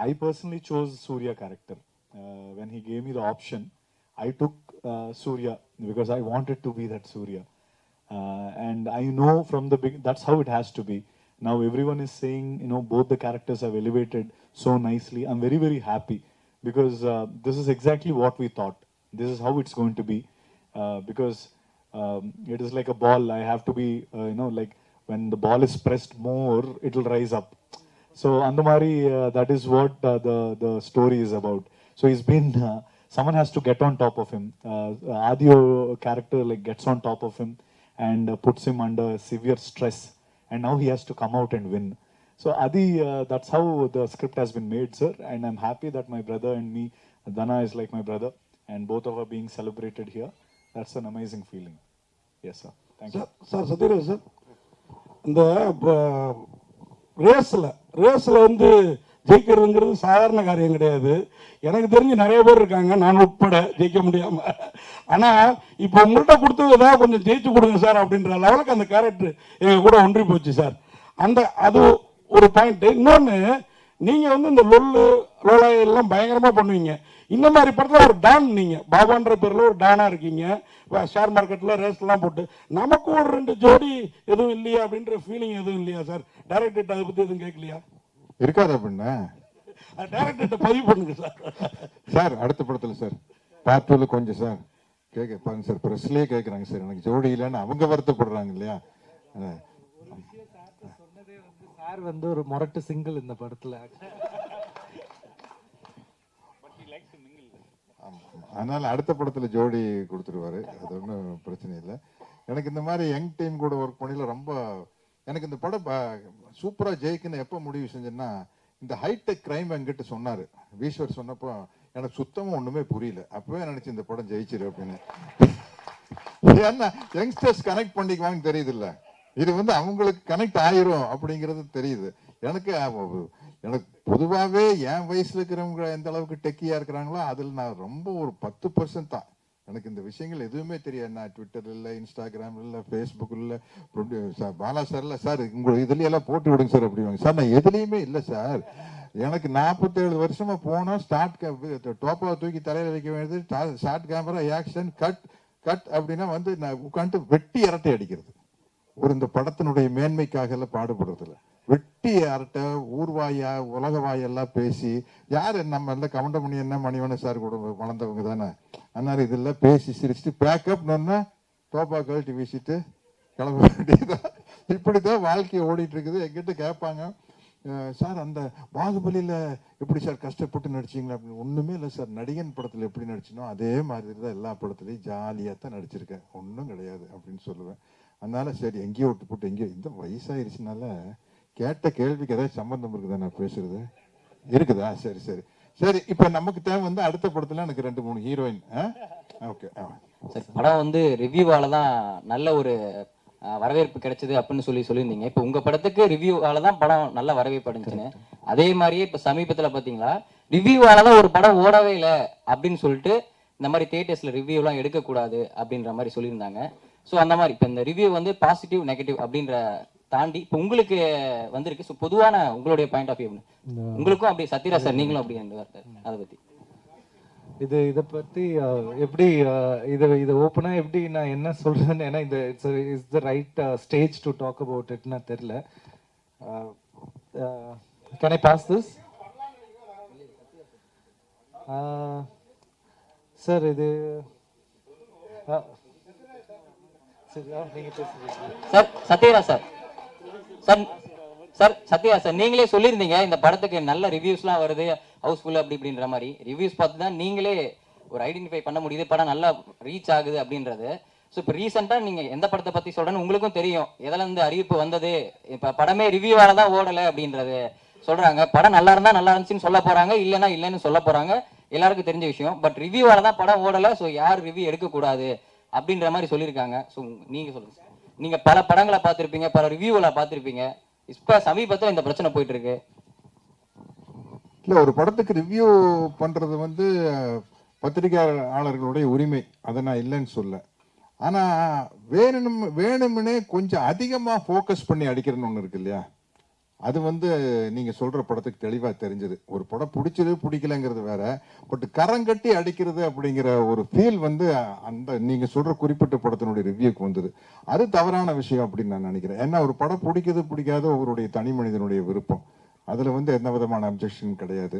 I personally chose Surya character. When he gave me the option, I took Surya because I wanted to be that Surya. And I know from the beginning, that's how it has to be. Now everyone is saying, you know, both the characters have elevated so nicely. I'm very, very happy because this is exactly what we thought. This is how it's going to be. Because it is like a ball. I have to be, you know, like when the ball is pressed more, it will rise up. So Andamari, that is what the story is about. So he's been, someone has to get on top of him. Adio character like gets on top of him and puts him under severe stress. And now he has to come out and win. So Adi, that's how the script has been made, sir. And I'm happy that my brother and me, Dana is like my brother. And both of us being celebrated here. That's an amazing feeling. Yes, sir. Thank you. Sir, Sathyaraj sir, இந்த ரேஸில் வந்து ஜெயிக்கிறதுங்கிறது சாதாரண காரியம் கிடையாது. எனக்கு தெரிஞ்சு நிறைய பேர் இருக்காங்க, நான் உட்பட, ஜெயிக்க முடியாம. ஆனால் இப்போ உங்கள்கிட்ட கொடுத்தது ஏதாவது கொஞ்சம் ஜெயிச்சு கொடுங்க சார் அப்படின்ற லெவலுக்கு அந்த கேரக்டர் எங்கள் கூட ஒன்றி போச்சு சார். அது ஒரு பாயிண்ட். இன்னொன்று, நீங்கள் வந்து இந்த லோலாய் எல்லாம் பயங்கரமாக பண்ணுவீங்க. இந்த மாதிரி படத்தில் ஒரு டான், நீங்கள் பாபான்ற பேரில் ஒரு டானாக இருக்கீங்க. ஷேர் மார்க்கெட்டில் ரேஸ்லாம் போட்டு நமக்கு ஒரு 2 ஜோடி எதுவும் இல்லையா அப்படின்ற ஃபீலிங் எதுவும் இல்லையா சார்? டைரக்டர் அதை பற்றி எதுவும் கேட்கலையா? இருக்காது அப்படின்னா டைரக்டர் பதிவு பண்ணுங்க சார். சார் அடுத்த படத்தில் சார் பார்ட் 2ல கொஞ்சம் சார் பாருங்க சார், ப்ரெஸ்லேயே கேட்குறாங்க சார், எனக்கு ஜோடி இல்லைன்னு அவங்க வருத்தப்படுறாங்க இல்லையா? சொன்னதே வந்து சார் வந்து ஒரு மொரட்டு சிங்கிள் இந்த படத்துல. அதனால அடுத்த படத்துல ஜோடி கொடுத்துருவாரு, அது ஒன்றும் பிரச்சனை இல்லை. எனக்கு இந்த மாதிரி யங் டீம் கூட ஒர்க் பண்ணல ரொம்ப, எனக்கு இந்த படம் சூப்பரா ஜெயிக்குன்னு எப்போ முடிவு செஞ்சேன்னா, இந்த ஹைடெக் கிரைம் என்கிட்ட சொன்னாரு ஈஸ்வர், சொன்னப்போ எனக்கு சுத்தமா ஒண்ணுமே புரியல. அப்பவே நினைச்சு இந்த படம் ஜெயிச்சிரு அப்படின்னு. ஏன்னா யங்ஸ்டர்ஸ் கனெக்ட் பண்ணிக்குவாங்கன்னு தெரியுது இல்ல, இது வந்து அவங்களுக்கு கனெக்ட் ஆயிரும் அப்படிங்கிறது தெரியுது. எனக்கு பொதுவாகவே என் வயசுல இருக்கிறவங்க எந்த அளவுக்கு டெக்கியா இருக்கிறாங்களோ அதில் நான் ரொம்ப ஒரு 10% தான். எனக்கு இந்த விஷயங்கள் எதுவுமே தெரியாது. நான் ட்விட்டர் இல்லை, இன்ஸ்டாகிராம் இல்லை, ஃபேஸ்புக் இல்லை, பாலா சார் இல்லை சார் உங்களுக்கு இதுல எல்லாம் போட்டு விடுங்க சார் அப்படிவாங்க. சார் நான் எதுலேயுமே இல்லை சார். எனக்கு 47 வருஷமா போனோம். டோப்பாவை தூக்கி தலையில வைக்க வேண்டியது, ஷார்ட் கேமரா, ஆக்ஷன், கட் அப்படின்னா வந்து நான் உட்காந்துட்டு வெட்டி அரட்டை அடிக்கிறது. இந்த படத்தினுடைய மேன்மைக்காக எல்லாம் பாடுபடுறதில்ல. வெட்டி அரட்டை, ஊர்வாயா உலக வாயெல்லாம் பேசி, யார் நம்ம எல்லாம் கவுண்டமணி என்ன மணிவன சார் கூட வளர்ந்தவங்க தானே. அதனால இதெல்லாம் பேசி சிரிச்சுட்டு பேக்கப் டோப்பா கழட்டி வீசிட்டு கிளம்ப வேண்டியதுதான். இப்படிதான் வாழ்க்கையை ஓடிட்டு இருக்குது. எங்கிட்ட கேட்பாங்க, சார் அந்த பாகுபலியில் எப்படி சார் கஷ்டப்பட்டு நடிச்சிங்களா அப்படின்னு. ஒன்றுமே இல்லை சார், நடிகன் படத்தில் எப்படி நடிச்சினோ அதே மாதிரி தான் எல்லா படத்துலையும் ஜாலியாக தான் நடிச்சிருக்கேன், ஒன்றும் கிடையாது அப்படின்னு சொல்லுவேன். அதனால சரி எங்கேயோ விட்டு போட்டு எங்கேயோ இந்த வயசாயிருச்சுனால கேட்ட கேள்விக்கு ஏதாவது சம்பந்தம் இருக்குதா நான் பேசுறது? இருக்குதா? சரி சரி சரி. இப்போ நமக்கு தேவை வந்து அடுத்த படத்தில் எனக்கு 2-3 ஹீரோயின். ஓகே சார், படம் வந்து ரிவ்யூவால தான் நல்ல ஒரு வரவேற்பு கிடைச்சது அப்படின்னு சொல்லியிருந்தீங்க. இப்போ உங்க படத்துக்கு ரிவ்யூவால தான் படம் நல்ல வரவேற்பு அடைஞ்சுன்னு, அதே மாதிரியே இப்போ சமீபத்தில் பார்த்தீங்களா ரிவ்யூவால தான் ஒரு படம் ஓடவே இல்லை அப்படின்னு சொல்லிட்டு இந்த மாதிரி தியேட்டர்ஸ்ல ரிவ்யூலாம் எடுக்கக்கூடாது அப்படின்ற மாதிரி சொல்லியிருந்தாங்க. ஸோ அந்த மாதிரி இப்போ இந்த ரிவ்யூ வந்து பாசிட்டிவ் நெகட்டிவ் அப்படின்ற தாண்டி இப்போ உங்களுக்கு வந்திருக்கு. ஸோ பொதுவான உங்களுடைய பாயிண்ட் ஆஃப் வியூ உங்களுக்கும் அப்படி சத்யராஜ் சார் நீங்களும் அப்படி அதை பற்றி இதை பற்றி எப்படி இதை ஓப்பனாக எப்படி நான் என்ன சொல்கிறேன்னு, ஏன்னா இந்த it's the right stage to talk about இட்னா தெரில. Can I pass this sir? இது sir Sathyaraj sir sir sir Sathyaraj sir நீங்களே சொல்லியிருந்தீங்க இந்த படத்துக்கு நல்ல ரிவ்யூஸ்லாம் வருது, ஹவுஸ்ஃபுல் அப்படி இப்படின்ற மாதிரி ரிவ்யூஸ் பார்த்து தான் நீங்களே ஒரு ஐடென்டிஃபை பண்ண முடியுது படம் நல்லா ரீச் ஆகுது அப்படின்றது. ஸோ இப்போ ரீசெண்டாக நீங்கள் எந்த படத்தை பற்றி சொல்கிறேன்னு உங்களுக்கும் தெரியும், எதில் இருந்து அறிவிப்பு வந்தது. இப்போ படமே ரிவ்யூவால தான் ஓடலை அப்படின்றது சொல்கிறாங்க. படம் நல்லா இருந்தால் நல்லா இருந்துச்சுன்னு சொல்ல போகிறாங்க, இல்லைன்னா இல்லைன்னு சொல்ல போகிறாங்க, எல்லாருக்கும் தெரிஞ்ச விஷயம். பட் ரிவ்யூவால தான் படம் ஓடலை, ஸோ யார் ரிவ்யூ எடுக்கக்கூடாது அப்படின்ற மாதிரி சொல்லியிருக்காங்க. ஸோ நீங்கள் சொல்லுங்கள் சார், நீங்கள் பல படங்களை பார்த்துருப்பீங்க, பல ரிவ்யூவில் பார்த்துருப்பீங்க, இப்போ சமீபத்தில் இந்த பிரச்சனை போயிட்டு இருக்கு. இல்லை, ஒரு படத்துக்கு ரிவ்யூ பண்ணுறது வந்து பத்திரிகையாளர்களுடைய உரிமை, அதை நான் இல்லைன்னு சொல்ல. ஆனால் வேணும்னே கொஞ்சம் அதிகமாக ஃபோக்கஸ் பண்ணி அடிக்கிறன்னு ஒன்று இருக்கு இல்லையா, அது வந்து நீங்கள் சொல்கிற படத்துக்கு தெளிவாக தெரிஞ்சது. ஒரு படம் பிடிச்சது பிடிக்கலங்கிறது வேற, பட் கரங்கட்டி அடிக்கிறது அப்படிங்கிற ஒரு ஃபீல் வந்து அந்த நீங்கள் சொல்கிற குறிப்பிட்ட படத்தினுடைய ரிவ்யூக்கு வந்தது. அது தவறான விஷயம் அப்படின்னு நான் நினைக்கிறேன். ஏன்னா ஒரு படம் பிடிக்கிறது பிடிக்காத அவருடைய தனி மனிதனுடைய விருப்பம், அதில் வந்து எந்த விதமான அப்ஜெக்ஷன் கிடையாது.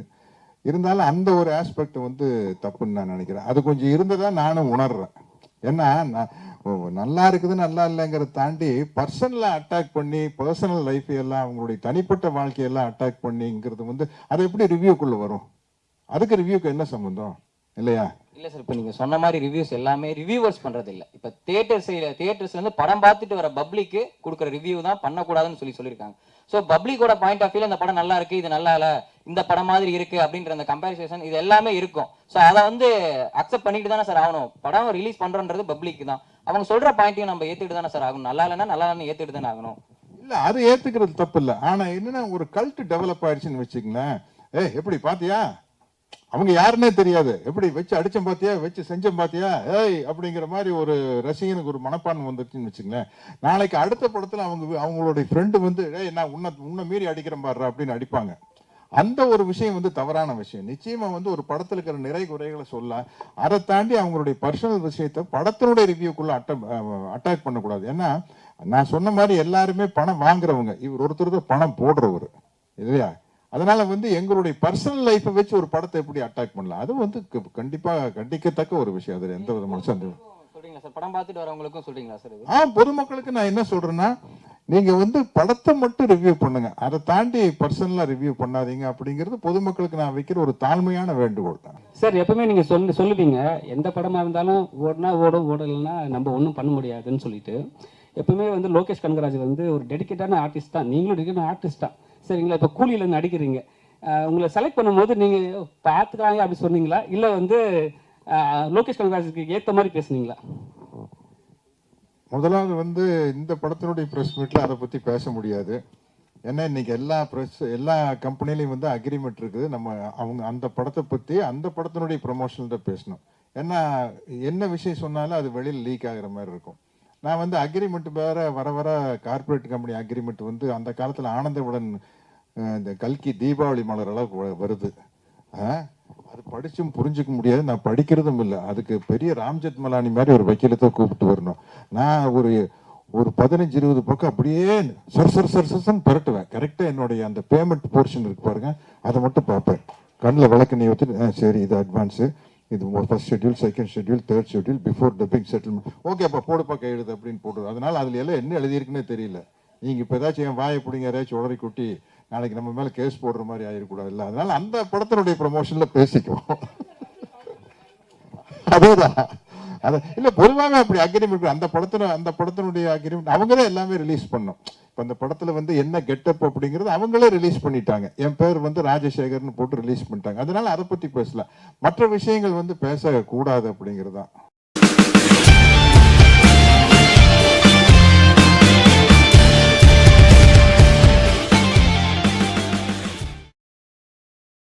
இருந்தாலும் அந்த ஒரு ஆஸ்பெக்ட் வந்து தப்புன்னு நான் நினைக்கிறேன். அது கொஞ்சம் இருந்ததா நானும் உணர்றேன். ஏன்னா நல்லா இருக்குது நல்லா இல்லைங்கிறத தாண்டி பர்சனலாக அட்டாக் பண்ணி பர்சனல் லைஃப் எல்லாம் அவங்களுடைய தனிப்பட்ட வாழ்க்கையெல்லாம் அட்டாக் பண்ணிங்கிறது வந்து அது எப்படி ரிவ்யூக்குள்ள வரும்? அதுக்கு ரிவ்யூக்கு என்ன சம்பந்தம் இல்லையா? இல்லை சார், இப்போ நீங்கள் சொன்ன மாதிரி ரிவ்யூஸ் எல்லாமே ரிவ்யூவர்ஸ் பண்ணுறது இல்லை. இப்போ தியேட்டர்ஸ்லேருந்து படம் பார்த்துட்டு வர பப்ளிக்கு கொடுக்குற ரிவ்யூ தான் பண்ணக்கூடாதுன்னு சொல்லியிருக்காங்க. ஸோ பப்ளிக்கோட பாயிண்ட் ஆஃப் வியூல இந்த படம் நல்லா இருக்கு, இது நல்லா இல்லை, இந்த படம் மாதிரி இருக்கு அப்படின்ற அந்த கம்பேரிசேஷன் இது எல்லாமே இருக்கும். ஸோ அதை வந்து அக்செப்ட் பண்ணிட்டு தானே சார் ஆகணும். படம் ரிலீஸ் பண்ணுறன்றது பப்ளிக் தான், அவங்க சொல்ற பாயிண்ட்டையும் நம்ம ஏற்றுட்டு தானே சார் ஆகணும். நல்லா இல்லைன்னா நல்லா இல்லைன்னு ஏற்றுட்டு தானே ஆகணும். இல்லை, அது ஏற்றுக்கிறது தப்பு இல்லை. ஆனால் என்னன்னா ஒரு கல்ட் டெவலப் ஆயிடுச்சுன்னு வச்சுங்களேன். எப்படி பாத்தியா, அவங்க யாருன்னே தெரியாது, எப்படி வச்சு அடிச்சம் பாத்தியா, வச்சு செஞ்சம் பாத்தியா, ஏய் அப்படிங்கிற மாதிரி ஒரு ரசிகனுக்கு ஒரு மனப்பான்மை வந்துருச்சுன்னு வச்சுங்களேன். நாளைக்கு அடுத்த படத்துல அவங்களுடைய ஃப்ரெண்டு வந்து ஏய் நான் உன்னை மீறி அடிக்கிறேன் பாடுறா அப்படின்னு அடிப்பாங்க. அந்த ஒரு விஷயம் வந்து தவறான விஷயம். நிச்சயமா வந்து ஒரு படத்துல இருக்கிற நிறை குறைகளை சொல்ல, அதை தாண்டி அவங்களுடைய பர்சனல் விஷயத்தை படத்தினுடைய ரிவ்யூக்குள்ள அட்டாக் பண்ணக்கூடாது. ஏன்னா நான் சொன்ன மாதிரி எல்லாருமே பணம் வாங்குறவங்க, இவர் ஒருத்தர் தான் பணம் போடுறவர் இல்லையா? அதனால வந்து எங்களுடைய பர்சனல் லைஃப்பை வச்சு ஒரு படத்தை எப்படி அட்டாக் பண்ணலாம், அது வந்து கண்டிப்பா கண்டிக்கத்தக்க ஒரு விஷயம். அதுல எந்த விதமான சந்தேகம் சொல்றீங்களா சார்? படம் பார்த்துட்டு வரவங்களுக்கும் சொல்றீங்களா சார்? பொதுமக்களுக்கு நான் என்ன சொல்றேன்னா, நீங்க வந்து படத்தை மட்டும் ரிவ்யூ பண்ணுங்க, அதை தாண்டி பர்சனலா ரிவ்யூ பண்ணாதீங்க அப்படிங்கிறது பொதுமக்களுக்கு நான் வைக்கிற ஒரு தாழ்மையான வேண்டுகோள் தான் சார். எப்பவுமே நீங்க சொல்லுவீங்க எந்த படமா இருந்தாலும் ஓடினா ஓடும், ஓடலைன்னா நம்ம ஒன்றும் பண்ண முடியாதுன்னு சொல்லிட்டு. எப்பவுமே வந்து லோகேஷ் கனகராஜ் வந்து ஒரு டெடிக்கேட்டான ஆர்டிஸ்ட் தான், நீங்களும் டெடிக்கேட்டான ஆர்டிஸ்ட் தான் சரிங்களா? இப்போ கூலியில நடிக்கிறீங்க, உங்களை செலக்ட் பண்ணும்போது நீங்க பார்த்துக்காங்க அப்படி சொன்னீங்களா, இல்லை வந்து லோகேஷ் கனகராஜுக்கு ஏற்ற மாதிரி பேசுனீங்களா? முதலாவது வந்து இந்த படத்தினுடைய ப்ரெஸ் மீட்ல அதை பத்தி பேச முடியாது. ஏன்னா இன்னைக்கு எல்லா கம்பெனிலையும் வந்து அக்ரிமெண்ட் இருக்குது. நம்ம அவங்க அந்த படத்தை பத்தி அந்த படத்தினுடைய ப்ரொமோஷன் தான் பேசணும். ஏன்னா என்ன விஷயம் சொன்னாலும் அது வெளியில் லீக் ஆகிற மாதிரி இருக்கும். நான் வந்து அக்ரிமெண்ட் வேற வர கார்பரேட் கம்பெனி அக்ரிமெண்ட் வந்து அந்த காலத்தில் ஆனந்தவுடன் இந்த கல்கி தீபாவளி மலர் அளவுக்கு வருது. அது படிச்சும் புரிஞ்சுக்க முடியாது, நான் படிக்கிறதும் இல்லை. அதுக்கு பெரிய ராம்ஜெத் மலானி மாதிரி ஒரு வக்கீலத்தை கூப்பிட்டு வரணும். நான் ஒரு 15-20 பக்கம் அப்படியே சர்சன்னு பரட்டுவேன். கரெக்டாக என்னுடைய அந்த பேமெண்ட் போர்ஷன் இருக்கு பாருங்க, அதை மட்டும் பார்ப்பேன். கண்ணில் விளக்கு நீ வச்சுட்டு சரி இது அட்வான்ஸு, இது first schedule, second schedule, third schedule, before dubbing settlement, okay அப்போ போடுப்பா கையெழுது அப்படின்னு போடுறது. அதனால அதில் எல்லாம் என்ன எழுதியிருக்குன்னே தெரியல. நீங்கள் இப்போ ஏதாச்சும் என் வாயை பிடிங்க, ஏதாச்சும் உளறி குட்டி நாளைக்கு நம்ம மேல கேஸ் போடுற மாதிரி ஆயிடக்கூடாது இல்லை, அதனால அந்த படத்தினுடைய ப்ரொமோஷன்ல பேசிக்குவோம். அதேதான் அது இல்ல, பொதுவாக அப்படி அக்ரிமெண்ட் அந்த படத்தினுடைய அக்ரிமெண்ட் அவங்க தான் எல்லாமே ரிலீஸ் பண்ணோம். இப்போ அந்த படத்துல வந்து என்ன கெட்டப் அப்படிங்கிறது அவங்களே ரிலீஸ் பண்ணிட்டாங்க. என் பேர் வந்து ராஜசேகர்னு போட்டு ரிலீஸ் பண்ணிட்டாங்க. அதனால அதை பத்தி பேசல, மற்ற விஷயங்கள் வந்து பேசக்கூடாது அப்படிங்கிறது தான்.